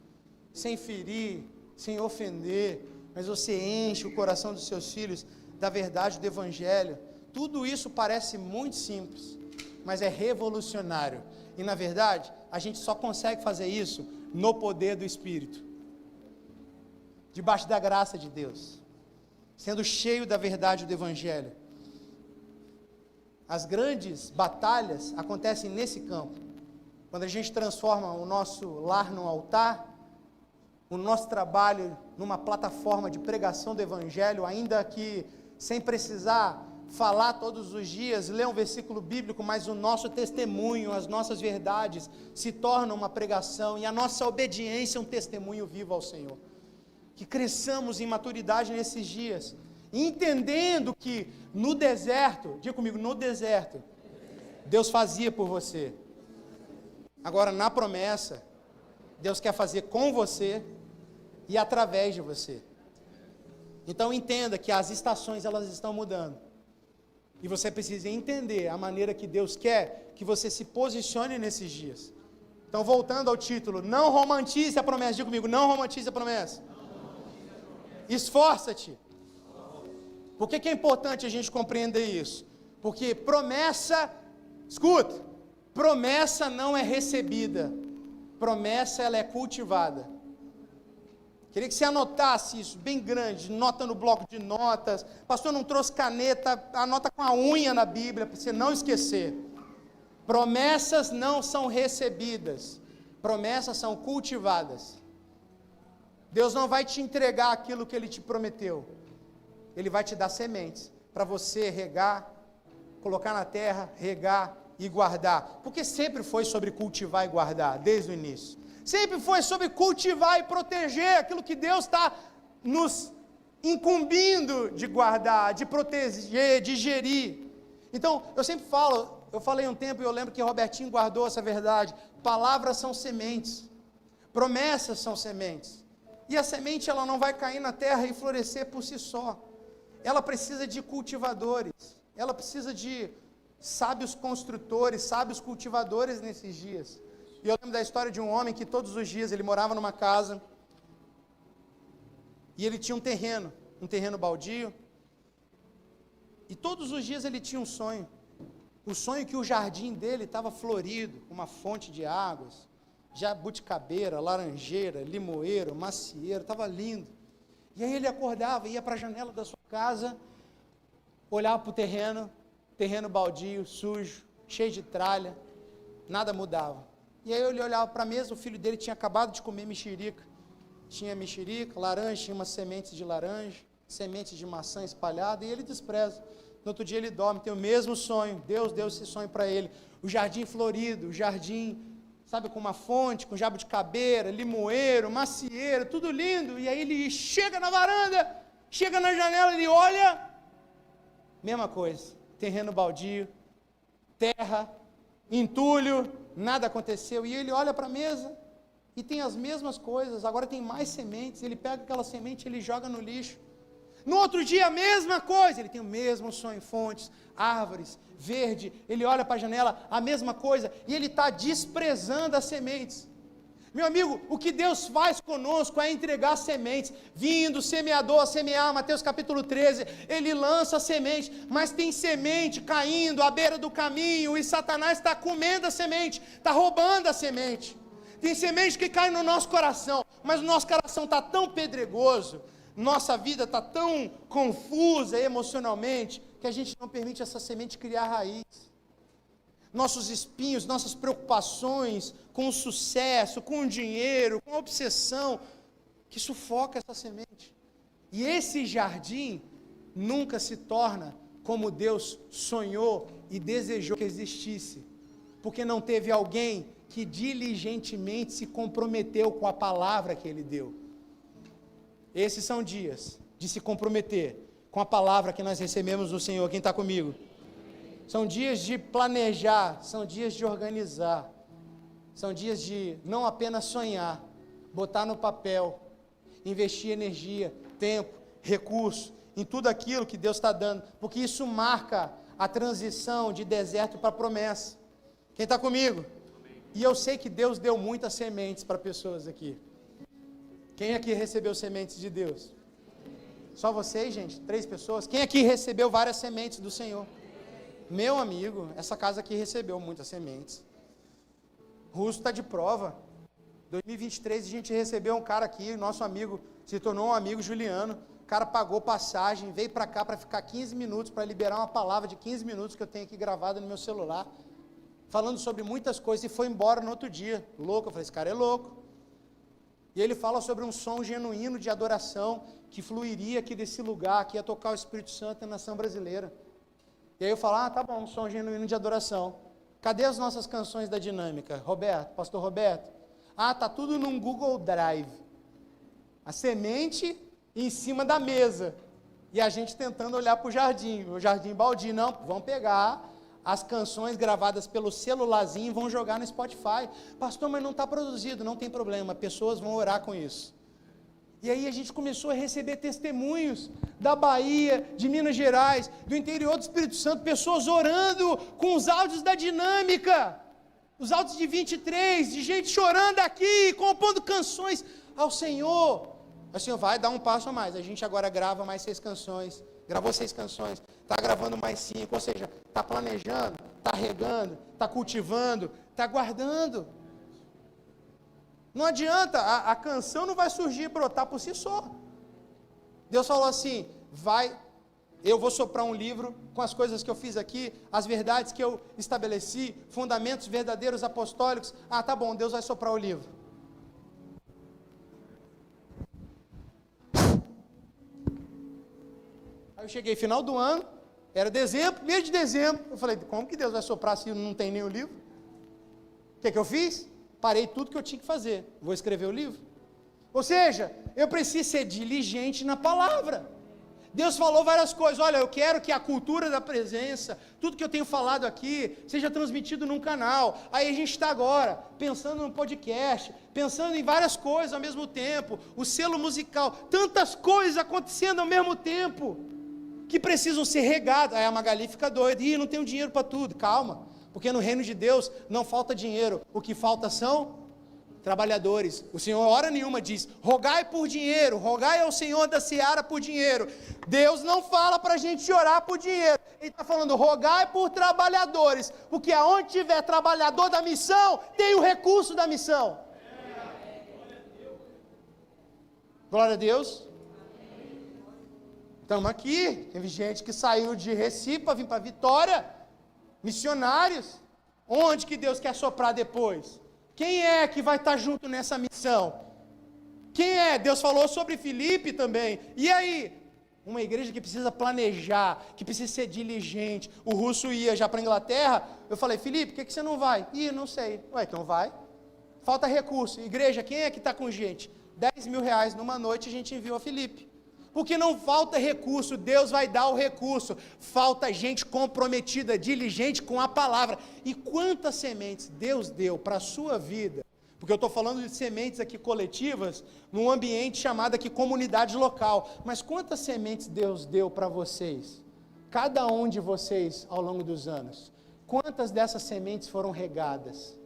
sem ferir, sem ofender, mas você enche o coração dos seus filhos da verdade do Evangelho. Tudo isso parece muito simples, mas é revolucionário. E na verdade, a gente só consegue fazer isso no poder do Espírito, debaixo da graça de Deus, sendo cheio da verdade do Evangelho. As grandes batalhas acontecem nesse campo. Quando a gente transforma o nosso lar num altar, o nosso trabalho numa plataforma de pregação do Evangelho, ainda que sem precisar falar todos os dias, ler um versículo bíblico, mas o nosso testemunho, as nossas verdades se tornam uma pregação e a nossa obediência é um testemunho vivo ao Senhor. Que cresçamos em maturidade nesses dias, entendendo que no deserto, diga comigo, no deserto, Deus fazia por você. Agora, na promessa, Deus quer fazer com você e através de você. Então, entenda que as estações, elas estão mudando. E você precisa entender a maneira que Deus quer que você se posicione nesses dias. Então, voltando ao título, não romantize a promessa. Diga comigo, não romantize a promessa. Esforça-te. Por que é importante a gente compreender isso? Porque promessa, escuta, promessa não é recebida, promessa ela é cultivada. Queria que você anotasse isso bem grande, nota no bloco de notas. Pastor não trouxe caneta, anota com a unha na Bíblia, para você não esquecer. Promessas não são recebidas, promessas são cultivadas. Deus não vai te entregar aquilo que Ele te prometeu, Ele vai te dar sementes, para você regar, colocar na terra, regar e guardar, porque sempre foi sobre cultivar e guardar, desde o início, sempre foi sobre cultivar e proteger aquilo que Deus está nos incumbindo de guardar, de proteger, de gerir. Então, eu sempre falo, eu falei um tempo e eu lembro que Robertinho guardou essa verdade, palavras são sementes, promessas são sementes, e a semente ela não vai cair na terra e florescer por si só, ela precisa de cultivadores, ela precisa de sábios construtores, sábios cultivadores nesses dias. E eu lembro da história de um homem que todos os dias ele morava numa casa e ele tinha um terreno, um terreno baldio. E todos os dias ele tinha um sonho. O sonho que o jardim dele estava florido, uma fonte de águas, jabuticabeira, laranjeira, limoeiro, macieiro, estava lindo. E aí ele acordava, ia para a janela da sua casa, olhava para o terreno baldio, sujo, cheio de tralha, nada mudava. E aí ele olhava para a mesa, o filho dele tinha acabado de comer mexerica. Tinha mexerica, laranja, tinha umas sementes de laranja, sementes de maçã espalhadas, e ele despreza. No outro dia ele dorme, tem o mesmo sonho, Deus deu esse sonho para ele. O jardim florido, o jardim, sabe, com uma fonte, com jabuticabeira, limoeiro, macieiro, tudo lindo. E aí ele chega na varanda, chega na janela, ele olha, mesma coisa, terreno baldio, terra, entulho, nada aconteceu. E ele olha para a mesa e tem as mesmas coisas, agora tem mais sementes. Ele pega aquela semente e ele joga no lixo. No outro dia a mesma coisa, ele tem o mesmo sonho, fontes, árvores, verde. Ele olha para a janela, a mesma coisa, e ele está desprezando as sementes. Meu amigo, o que Deus faz conosco é entregar sementes, vindo semeador a semear. Mateus capítulo 13, ele lança a semente, mas tem semente caindo à beira do caminho, e Satanás está comendo a semente, está roubando a semente. Tem semente que cai no nosso coração, mas o nosso coração está tão pedregoso, nossa vida está tão confusa emocionalmente, que a gente não permite essa semente criar raiz. Nossos espinhos, nossas preocupações com o sucesso, com o dinheiro, com a obsessão, que sufoca essa semente. E esse jardim nunca se torna como Deus sonhou e desejou que existisse, porque não teve alguém que diligentemente se comprometeu com a palavra que Ele deu. Esses são dias de se comprometer com a palavra que nós recebemos do Senhor. Quem está comigo? São dias de planejar, são dias de organizar, são dias de não apenas sonhar, botar no papel, investir energia, tempo, recurso, em tudo aquilo que Deus está dando, porque isso marca a transição de deserto para promessa. Quem está comigo? E eu sei que Deus deu muitas sementes para pessoas aqui. Quem aqui recebeu sementes de Deus? Só vocês, gente? 3 pessoas? Quem aqui recebeu várias sementes do Senhor? Meu amigo, essa casa aqui recebeu muitas sementes. Russo está de prova. 2023 a gente recebeu um cara aqui, nosso amigo, se tornou um amigo, Juliano. O cara pagou passagem, veio para cá para ficar 15 minutos, para liberar uma palavra de 15 minutos que eu tenho aqui gravada no meu celular, falando sobre muitas coisas, e foi embora no outro dia. Louco, eu falei, esse cara é louco. E ele fala sobre um som genuíno de adoração que fluiria aqui desse lugar, que ia tocar o Espírito Santo na nação brasileira. E aí eu falo, tá bom, um som genuíno de adoração. Cadê as nossas canções da dinâmica? Roberto, pastor Roberto? Tá tudo num Google Drive. A semente em cima da mesa. E a gente tentando olhar para o jardim baldio. Não, vamos pegar as canções gravadas pelo celularzinho e vão jogar no Spotify. Pastor, mas não está produzido. Não tem problema, pessoas vão orar com isso. E aí a gente começou a receber testemunhos da Bahia, de Minas Gerais, do interior do Espírito Santo, pessoas orando com os áudios da dinâmica, os áudios de 23, de gente chorando aqui, compondo canções ao Senhor. O Senhor vai dar um passo a mais, a gente agora grava mais 6 canções, gravou 6 canções, está gravando mais 5, ou seja, está planejando, está regando, está cultivando, está guardando. Não adianta, a canção não vai surgir, brotar por si só. Deus falou assim, eu vou soprar um livro com as coisas que eu fiz aqui, as verdades que eu estabeleci, fundamentos verdadeiros apostólicos. Tá bom, Deus vai soprar o livro. Aí eu cheguei final do ano, era dezembro, mês de dezembro, eu falei, como que Deus vai soprar se não tem nem o livro? O que eu fiz? Parei tudo que eu tinha que fazer, vou escrever o livro. Ou seja, eu preciso ser diligente na palavra. Deus falou várias coisas, olha, eu quero que a cultura da presença, tudo que eu tenho falado aqui, seja transmitido num canal. Aí a gente está agora, pensando no podcast, pensando em várias coisas ao mesmo tempo, o selo musical, tantas coisas acontecendo ao mesmo tempo, que precisam ser regadas. Aí a Magali fica doida, não tenho dinheiro para tudo, calma. Porque no reino de Deus não falta dinheiro, o que falta são trabalhadores. O Senhor, hora nenhuma, diz: rogai por dinheiro, rogai ao Senhor da seara por dinheiro. Deus não fala para a gente orar por dinheiro. Ele está falando: rogai por trabalhadores, porque aonde tiver trabalhador da missão, tem o recurso da missão. Glória a Deus. Estamos aqui. Teve gente que saiu de Recife para vir para Vitória, missionários. Onde que Deus quer soprar depois? Quem é que vai estar junto nessa missão? Quem é? Deus falou sobre Filipe também. E aí? Uma igreja que precisa planejar, que precisa ser diligente. O russo ia já para a Inglaterra. Eu falei: Filipe, por que você não vai? Não sei. Ué, então vai. Falta recurso. Igreja, quem é que está com gente? 10 mil reais numa noite a gente enviou a Filipe. Porque não falta recurso, Deus vai dar o recurso. Falta gente comprometida, diligente com a palavra. E quantas sementes Deus deu para a sua vida? Porque eu estou falando de sementes aqui coletivas, num ambiente chamado aqui comunidade local. Mas quantas sementes Deus deu para vocês? Cada um de vocês ao longo dos anos. Quantas dessas sementes foram regadas?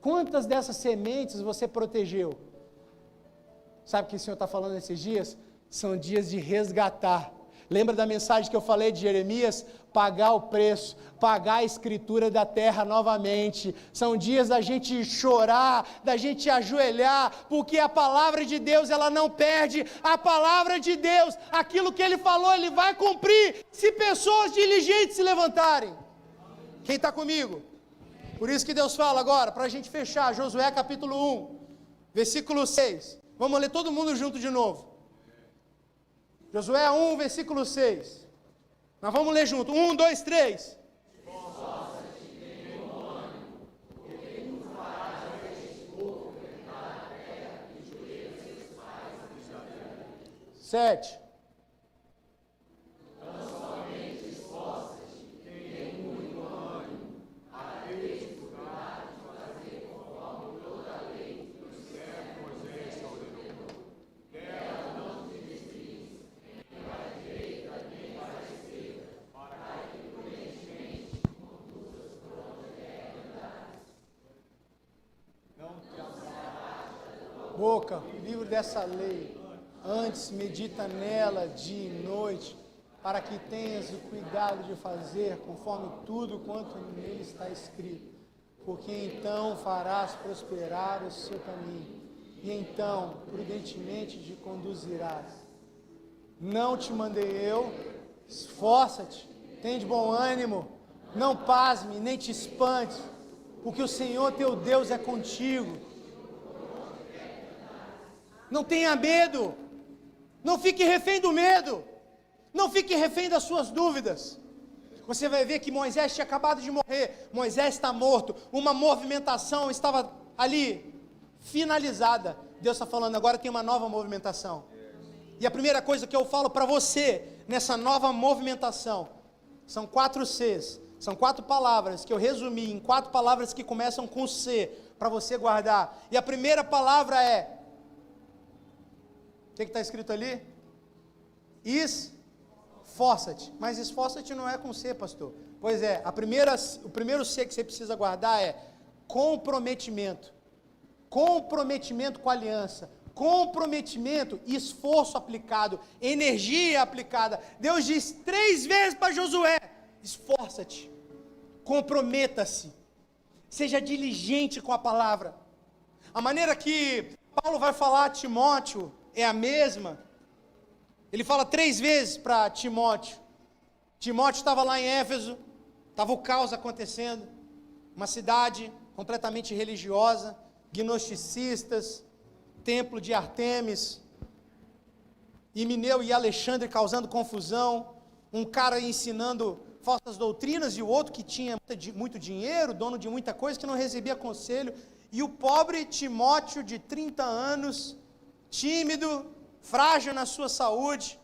Quantas dessas sementes você protegeu? Sabe o que o Senhor está falando nesses dias? São dias de resgatar. Lembra da mensagem que eu falei de Jeremias? Pagar o preço, pagar a escritura da terra novamente. São dias da gente chorar, da gente ajoelhar, porque a palavra de Deus, ela não perde. A palavra de Deus, aquilo que Ele falou, Ele vai cumprir, se pessoas diligentes se levantarem. Quem está comigo? Por isso que Deus fala agora, para a gente fechar, Josué capítulo 1, versículo 6. Vamos ler todo mundo junto de novo. Josué 1, versículo 6. Nós vamos ler junto. 1, 2, 3. 7. Boca, livro dessa lei, antes medita nela dia e noite, para que tenhas o cuidado de fazer conforme tudo quanto nele está escrito, porque então farás prosperar o seu caminho, e então prudentemente te conduzirás. Não te mandei eu? Esforça-te, tem de bom ânimo, não pasme, nem te espante, porque o Senhor teu Deus é contigo. Não tenha medo, não fique refém do medo, não fique refém das suas dúvidas. Você vai ver que Moisés tinha acabado de morrer, Moisés está morto, uma movimentação estava ali, finalizada. Deus está falando, agora tem uma nova movimentação. E a primeira coisa que eu falo para você, nessa nova movimentação, são 4 Cs, são 4 palavras que eu resumi em 4 palavras que começam com C, para você guardar. E a primeira palavra é, o que está escrito ali? Esforça-te. Mas esforça-te não é com C, pastor. Pois é, o primeiro C que você precisa guardar é comprometimento. Comprometimento com a aliança. Comprometimento, esforço aplicado, energia aplicada. Deus diz 3 vezes para Josué: esforça-te, comprometa-se, seja diligente com a palavra. A maneira que Paulo vai falar a Timóteo é a mesma. Ele fala 3 vezes para Timóteo. Timóteo estava lá em Éfeso, estava o caos acontecendo, uma cidade completamente religiosa, gnosticistas, templo de Artemis, Himeneu e Alexandre causando confusão, um cara ensinando falsas doutrinas e o outro que tinha muito dinheiro, dono de muita coisa, que não recebia conselho, e o pobre Timóteo de 30 anos, tímido, frágil na sua saúde,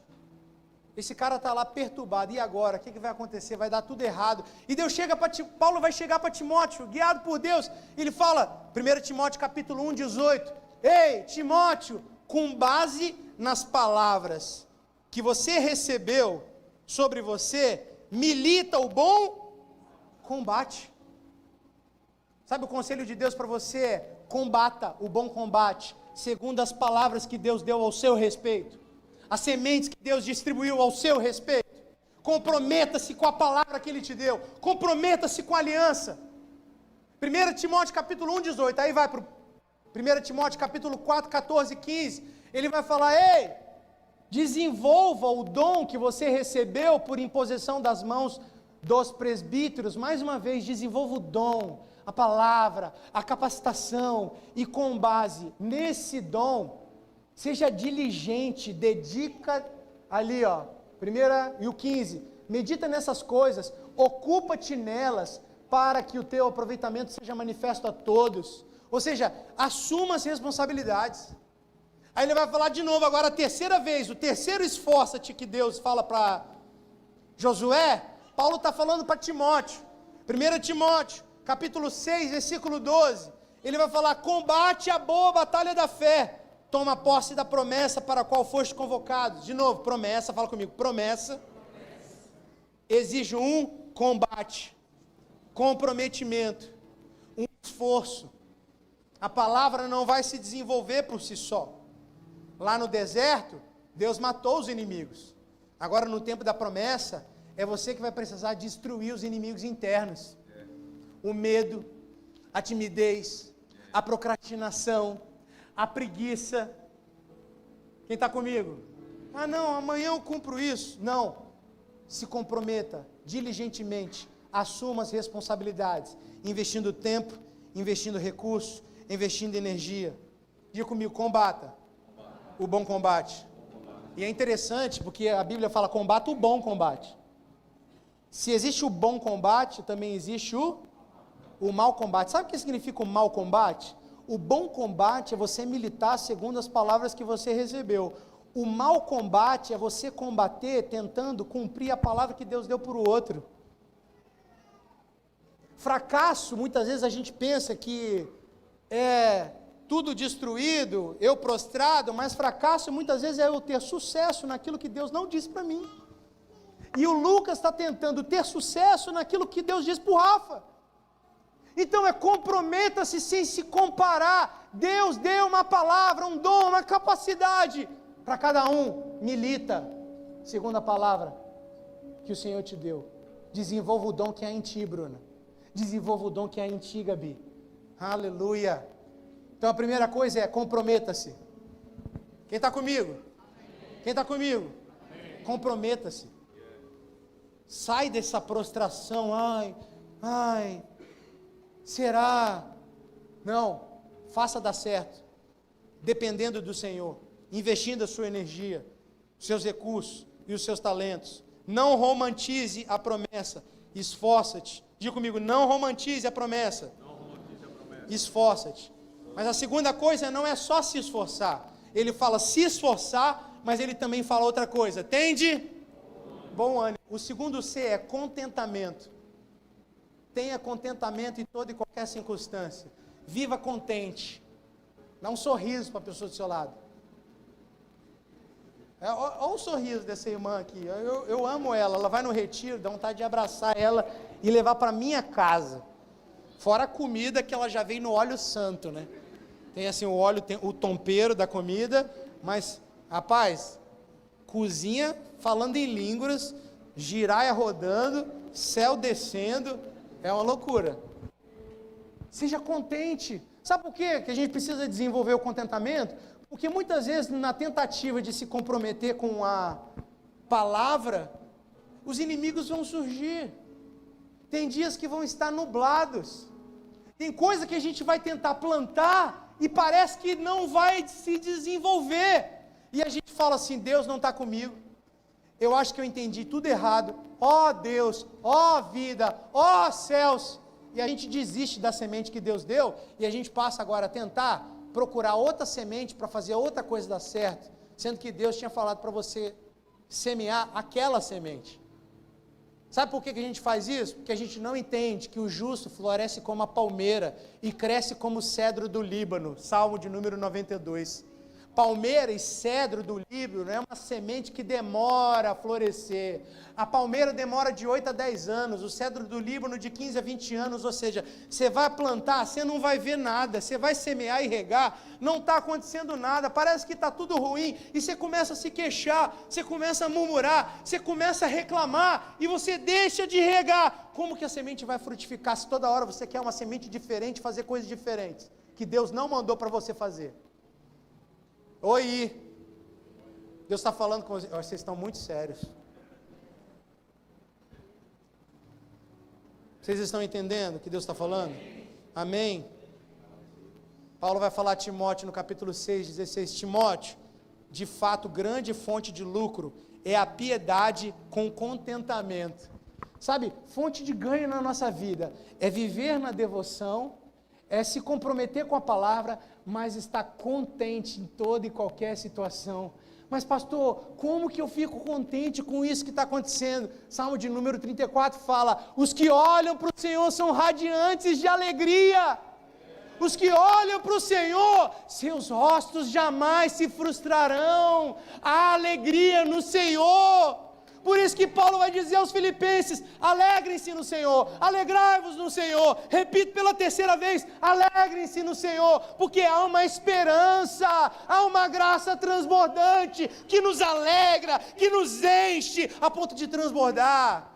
esse cara está lá perturbado. E agora? O que vai acontecer? Vai dar tudo errado. E Deus chega para Paulo vai chegar para Timóteo, guiado por Deus. Ele fala, 1 Timóteo capítulo 1, 18. Ei, Timóteo, com base nas palavras que você recebeu sobre você, milita o bom Combate. Sabe o conselho de Deus para você? Combata o bom combate, segundo as palavras que Deus deu ao seu respeito, as sementes que Deus distribuiu ao seu respeito. Comprometa-se com a palavra que Ele te deu, comprometa-se com a aliança. 1 Timóteo capítulo 1, 18, aí vai para o 1 Timóteo capítulo 4, 14 e 15, ele vai falar, ei, desenvolva o dom que você recebeu por imposição das mãos dos presbíteros. Mais uma vez, desenvolva o dom, a palavra, a capacitação, e com base nesse dom, seja diligente, dedica, ali ó, 1 e o 15, medita nessas coisas, ocupa-te nelas, para que o teu aproveitamento seja manifesto a todos. Ou seja, assuma as responsabilidades. Aí ele vai falar de novo agora a terceira vez, o terceiro esforça-te que Deus fala para Josué, Paulo está falando para Timóteo. 1 Timóteo, capítulo 6, versículo 12, ele vai falar, combate a boa batalha da fé, toma posse da promessa para a qual foste convocado. De novo, promessa, fala comigo, promessa. Exige um combate, comprometimento, um esforço. A palavra não vai se desenvolver por si só. Lá no deserto, Deus matou os inimigos. Agora no tempo da promessa, é você que vai precisar destruir os inimigos internos. O medo, a timidez, a procrastinação, a preguiça. Quem está comigo? Ah não, amanhã eu cumpro isso. Não, se comprometa diligentemente, assuma as responsabilidades, investindo tempo, investindo recursos, investindo energia. Diga comigo, combata o bom combate. E é interessante porque a Bíblia fala, combata o bom combate. Se existe o bom combate, também existe o mau combate. Sabe o que significa o mau combate? O bom combate é você militar segundo as palavras que você recebeu. O mau combate é você combater tentando cumprir a palavra que Deus deu para o outro. Fracasso, muitas vezes a gente pensa que é tudo destruído, eu prostrado, mas fracasso muitas vezes é eu ter sucesso naquilo que Deus não disse para mim. E o Lucas está tentando ter sucesso naquilo que Deus diz para o Rafa. Então comprometa-se sem se comparar. Deus deu uma palavra, um dom, uma capacidade para cada um. Milita segundo a palavra que o Senhor te deu. Desenvolva o dom que há em ti, Bruna. Desenvolva o dom que há em ti, Gabi. Aleluia. Então a primeira coisa é comprometa-se. Quem está comigo? Quem está comigo? Comprometa-se. Sai dessa prostração. Ai, será? Não, faça dar certo. Dependendo do Senhor, investindo a sua energia, seus recursos e os seus talentos. Não romantize a promessa. Esforça-te. Diga comigo, não romantize a promessa. Esforça-te. Mas a segunda coisa não é só se esforçar. Ele fala se esforçar, mas ele também fala outra coisa. Tende bom ânimo. O segundo C é contentamento. Tenha contentamento em toda e qualquer circunstância. Viva contente. Dá um sorriso para a pessoa do seu lado. Olha o sorriso dessa irmã aqui. Eu amo ela vai no retiro, dá vontade de abraçar ela e levar para minha casa. Fora a comida que ela já vem no óleo santo, né? Tem assim o óleo, tem o tompeiro da comida, mas, rapaz, cozinha falando em línguas, giraia rodando, céu descendo, é uma loucura. Seja contente. Sabe por quê que a gente precisa desenvolver o contentamento? Porque muitas vezes na tentativa de se comprometer com a palavra, os inimigos vão surgir. Tem dias que vão estar nublados. Tem coisa que a gente vai tentar plantar e parece que não vai se desenvolver. E a gente fala assim, Deus não está comigo. Eu acho que eu entendi tudo errado. Ó Deus, ó vida, ó céus. E a gente desiste da semente que Deus deu e a gente passa agora a tentar procurar outra semente para fazer outra coisa dar certo, sendo que Deus tinha falado para você semear aquela semente. Sabe por que a gente faz isso? Porque a gente não entende que o justo floresce como a palmeira e cresce como o cedro do Líbano, Salmo de número 92. Palmeira e cedro do Líbano é uma semente que demora a florescer. A palmeira demora de 8 a 10 anos, o cedro do Líbano de 15 a 20 anos, ou seja, você vai plantar, você não vai ver nada, você vai semear e regar, não está acontecendo nada, parece que está tudo ruim, e você começa a se queixar, você começa a murmurar, você começa a reclamar, e você deixa de regar. Como que a semente vai frutificar se toda hora você quer uma semente diferente, fazer coisas diferentes, que Deus não mandou para você fazer? Oi, Deus está falando com vocês, vocês estão muito sérios. Vocês estão entendendo o que Deus está falando? Amém? Paulo vai falar a Timóteo no capítulo 6, 16, Timóteo, de fato, grande fonte de lucro é a piedade com contentamento. Sabe, fonte de ganho na nossa vida é viver na devoção, é se comprometer com a palavra, mas estar contente em toda e qualquer situação. Mas pastor, como que eu fico contente com isso que está acontecendo? Salmo de número 34 fala, os que olham para o Senhor são radiantes de alegria. Os que olham para o Senhor, seus rostos jamais se frustrarão. Há alegria no Senhor. Por isso que Paulo vai dizer aos filipenses, alegrem-se no Senhor, alegrai-vos no Senhor, repito pela terceira vez, alegrem-se no Senhor, porque há uma esperança, há uma graça transbordante, que nos alegra, que nos enche, a ponto de transbordar,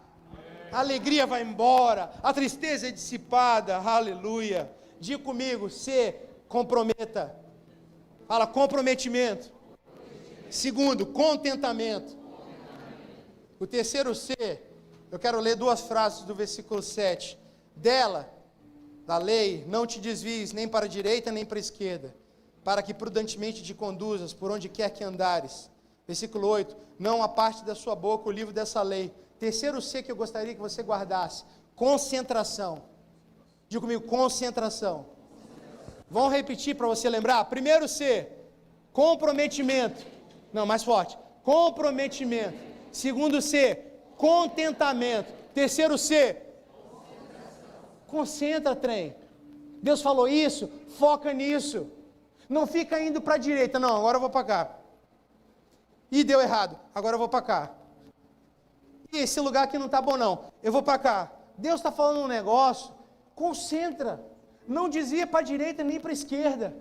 a alegria vai embora, a tristeza é dissipada, aleluia. Diga comigo, se comprometa, fala comprometimento. Segundo, contentamento. O terceiro C, eu quero ler duas frases do versículo 7. Dela, da lei, não te desvies nem para a direita nem para a esquerda, para que prudentemente te conduzas por onde quer que andares. Versículo 8, não aparte da sua boca o livro dessa lei. Terceiro C que eu gostaria que você guardasse, concentração. Diga comigo, concentração. Vamos repetir para você lembrar? Primeiro C, comprometimento. Não, mais forte. Comprometimento. Segundo C, contentamento. Terceiro C, concentra, trem. Deus falou isso, foca nisso. Não fica indo para a direita, não, agora eu vou para cá. Ih, deu errado, agora eu vou para cá. E esse lugar aqui não está bom não, eu vou para cá. Deus está falando um negócio, concentra. Não desvia para a direita nem para a esquerda.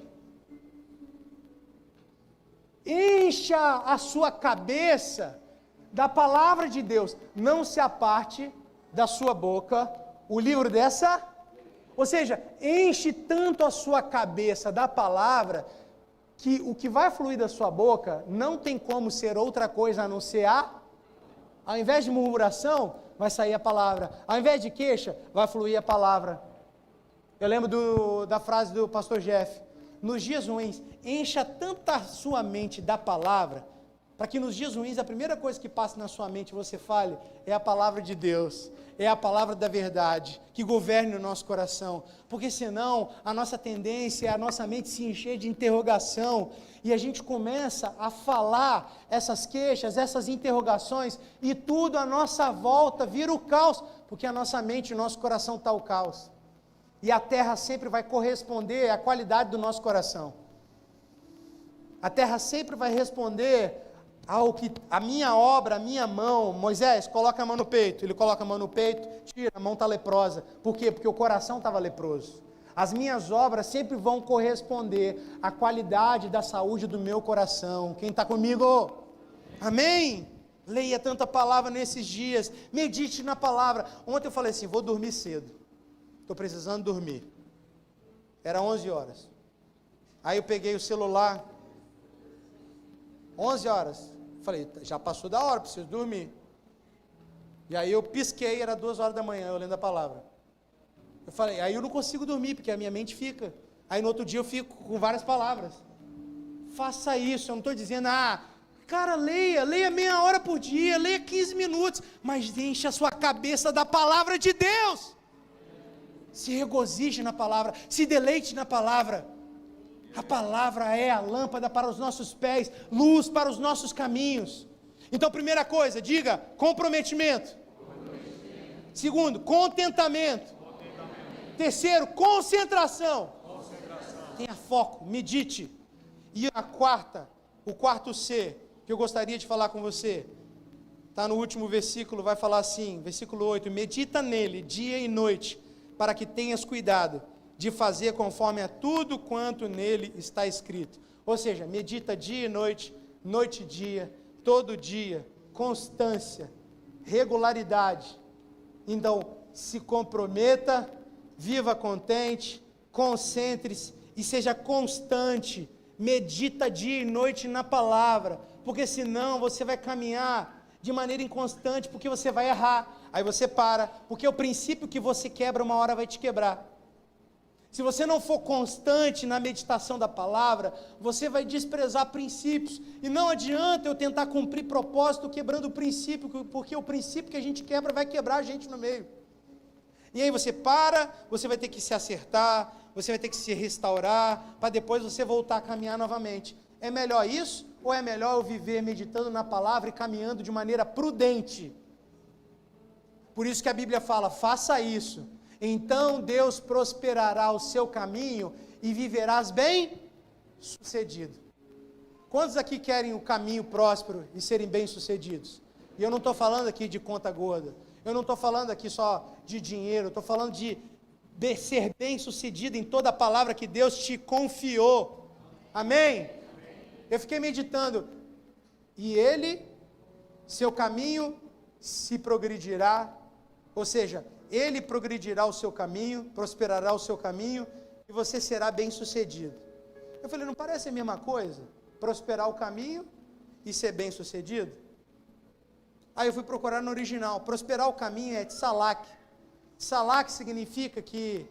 Encha a sua cabeça da palavra de Deus, não se aparte da sua boca o livro dessa, ou seja, enche tanto a sua cabeça da palavra, que o que vai fluir da sua boca, não tem como ser outra coisa a não ser ao invés de murmuração, vai sair a palavra, ao invés de queixa, vai fluir a palavra. Eu lembro da frase do pastor Jeff, nos dias ruins, encha tanta sua mente da palavra, para que nos dias ruins a primeira coisa que passe na sua mente e você fale, é a palavra de Deus, é a palavra da verdade, que governe o nosso coração, porque senão a nossa tendência é a nossa mente se encher de interrogação, e a gente começa a falar essas queixas, essas interrogações, e tudo à nossa volta vira o caos, porque a nossa mente e o nosso coração está o caos, e a terra sempre vai corresponder à qualidade do nosso coração, a terra sempre vai responder ao que a minha obra, a minha mão. Moisés, coloca a mão no peito. Ele coloca a mão no peito, tira, a mão está leprosa. Por quê? Porque o coração estava leproso. As minhas obras sempre vão corresponder à qualidade da saúde do meu coração. Quem está comigo? Amém? Leia tanta palavra nesses dias, medite na palavra. Ontem eu falei assim, vou dormir cedo, estou precisando dormir. Era 11 horas. Aí eu peguei o celular, 11 horas. Falei, já passou da hora, preciso dormir. E aí eu pisquei, era 2 horas da manhã, eu lendo a palavra. Eu falei, aí eu não consigo dormir, porque a minha mente fica. Aí no outro dia eu fico com várias palavras. Faça isso, eu não estou dizendo, cara, leia meia hora por dia, leia 15 minutos, mas enche a sua cabeça da palavra de Deus. Se regozije na palavra, se deleite na palavra. A palavra é a lâmpada para os nossos pés, luz para os nossos caminhos. Então, primeira coisa, diga, comprometimento. Segundo, contentamento. Terceiro, concentração. Tenha foco, medite. E o quarto C, que eu gostaria de falar com você, está no último versículo, vai falar assim, versículo 8, medita nele dia e noite, para que tenhas cuidado de fazer conforme a tudo quanto nele está escrito. Ou seja, medita dia e noite, noite e dia, todo dia, constância, regularidade. Então, se comprometa, viva contente, concentre-se e seja constante, medita dia e noite na palavra, porque senão você vai caminhar de maneira inconstante, porque você vai errar, aí você para, porque o princípio que você quebra uma hora vai te quebrar. Se você não for constante na meditação da palavra, você vai desprezar princípios, e não adianta eu tentar cumprir propósito quebrando o princípio, porque o princípio que a gente quebra vai quebrar a gente no meio. E aí você para, você vai ter que se acertar, você vai ter que se restaurar, para depois você voltar a caminhar novamente. É melhor isso, ou é melhor eu viver meditando na palavra e caminhando de maneira prudente? Por isso que a Bíblia fala, faça isso, então Deus prosperará o seu caminho e viverás bem sucedido. Quantos aqui querem o caminho próspero e serem bem sucedidos? E eu não estou falando aqui de conta gorda, eu não estou falando aqui só de dinheiro, eu estou falando de ser bem sucedido em toda a palavra que Deus te confiou. Amém? Eu fiquei meditando, e seu caminho se progredirá, ou seja, ele progredirá o seu caminho, prosperará o seu caminho, e você será bem sucedido. Eu falei, não parece a mesma coisa? Prosperar o caminho e ser bem sucedido? Aí eu fui procurar no original, prosperar o caminho é tsalak. Tsalak significa que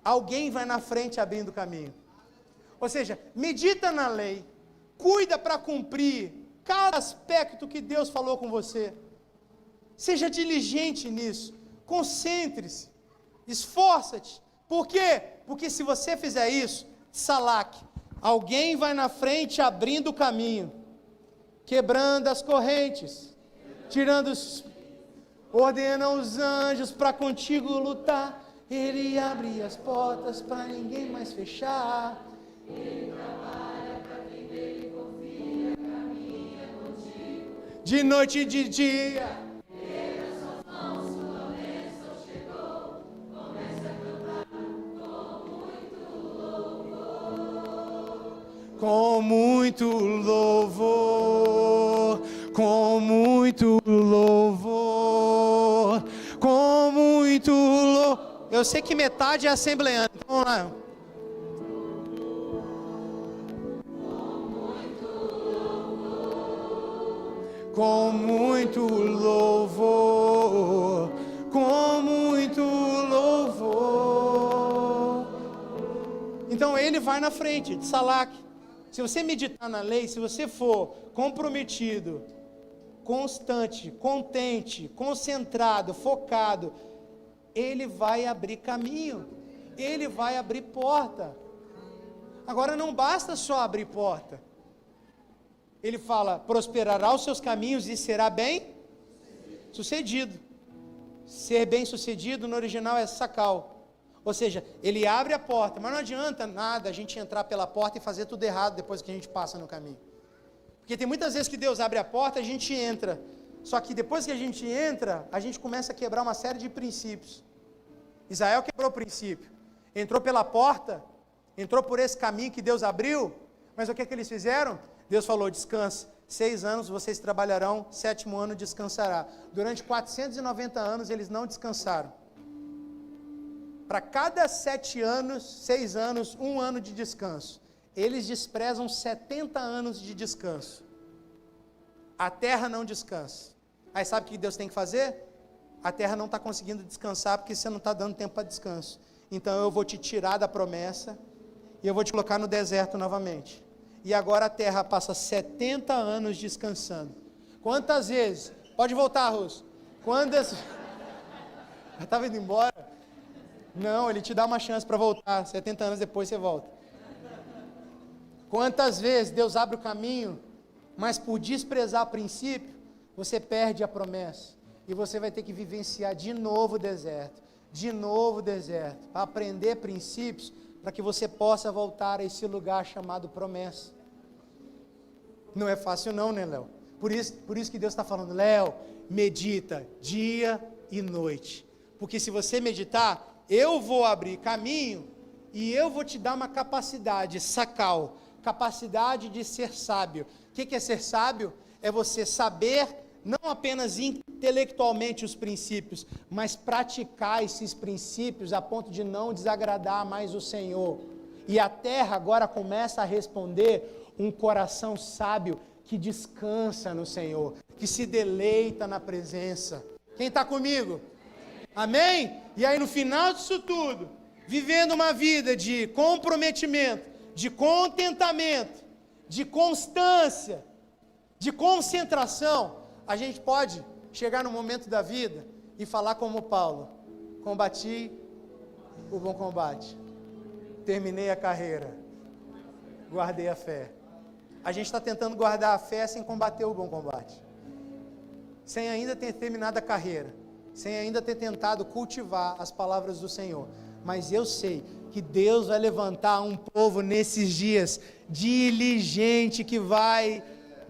alguém vai na frente abrindo o caminho. Ou seja, medita na lei, cuida para cumprir cada aspecto que Deus falou com você. Seja diligente nisso, concentre-se, esforça-te. Por quê? Porque se você fizer isso, tsalak, alguém vai na frente abrindo o caminho, quebrando as correntes, ordena os anjos para contigo lutar. Ele abre as portas para ninguém mais fechar. Ele trabalha para quem nele confia, caminha contigo. De noite e de dia. Ele nas suas mãos, sua bênção chegou. Comece a cantar com muito louvor. Com muito louvor, com muito louvor. Eu sei que metade é assembleando, então vamos lá. Com muito louvor, com muito louvor. Então ele vai na frente, de tsalak. Se você meditar na lei, se você for comprometido, constante, contente, concentrado, focado, ele vai abrir caminho, ele vai abrir porta. Agora não basta só abrir porta, ele fala, prosperará os seus caminhos e será bem sucedido. Ser bem sucedido no original é sakal, ou seja, ele abre a porta, mas não adianta nada a gente entrar pela porta e fazer tudo errado depois que a gente passa no caminho. Porque tem muitas vezes que Deus abre a porta, a gente entra. Só que depois que a gente entra, a gente começa a quebrar uma série de princípios. Israel quebrou o princípio. Entrou pela porta, entrou por esse caminho que Deus abriu, mas o que é que eles fizeram? Deus falou, descansa. 6 anos vocês trabalharão, 7º ano descansará. Durante 490 anos eles não descansaram. Para cada 7 anos, 6 anos, 1 ano de descanso. Eles desprezam 70 anos de descanso. A terra não descansa. Aí sabe o que Deus tem que fazer? A terra não está conseguindo descansar porque você não está dando tempo para descanso. Então eu vou te tirar da promessa e eu vou te colocar no deserto novamente. E agora a terra passa 70 anos descansando. Quantas vezes? Pode voltar, Russo. Quantas? Já estava indo embora? Não, ele te dá uma chance para voltar. 70 anos depois você volta. Quantas vezes Deus abre o caminho, mas por desprezar o princípio, você perde a promessa. E você vai ter que vivenciar de novo o deserto. De novo o deserto. Para aprender princípios, para que você possa voltar a esse lugar chamado promessa. Não é fácil não, né, Léo? Por isso que Deus está falando, Léo, medita dia e noite. Porque se você meditar, eu vou abrir caminho e eu vou te dar uma capacidade sacal, capacidade de ser sábio. O que é ser sábio? É você saber não apenas intelectualmente os princípios, mas praticar esses princípios a ponto de não desagradar mais o Senhor. E a terra agora começa a responder um coração sábio que descansa no Senhor, que se deleita na presença. Quem está comigo? Amém? E aí no final disso tudo, vivendo uma vida de comprometimento, de contentamento, de constância, de concentração, a gente pode chegar no momento da vida e falar como Paulo: combati o bom combate, terminei a carreira, guardei a fé. A gente está tentando guardar a fé sem combater o bom combate, sem ainda ter terminado a carreira, sem ainda ter tentado cultivar as palavras do Senhor. Mas eu sei que Deus vai levantar um povo nesses dias diligente, que vai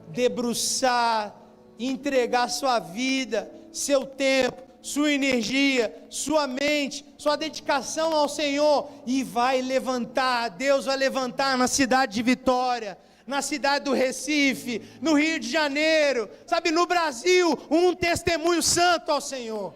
debruçar, entregar sua vida, seu tempo, sua energia, sua mente, sua dedicação ao Senhor, e vai levantar. Deus vai levantar na cidade de Vitória, na cidade do Recife, no Rio de Janeiro, sabe, no Brasil, um testemunho santo ao Senhor.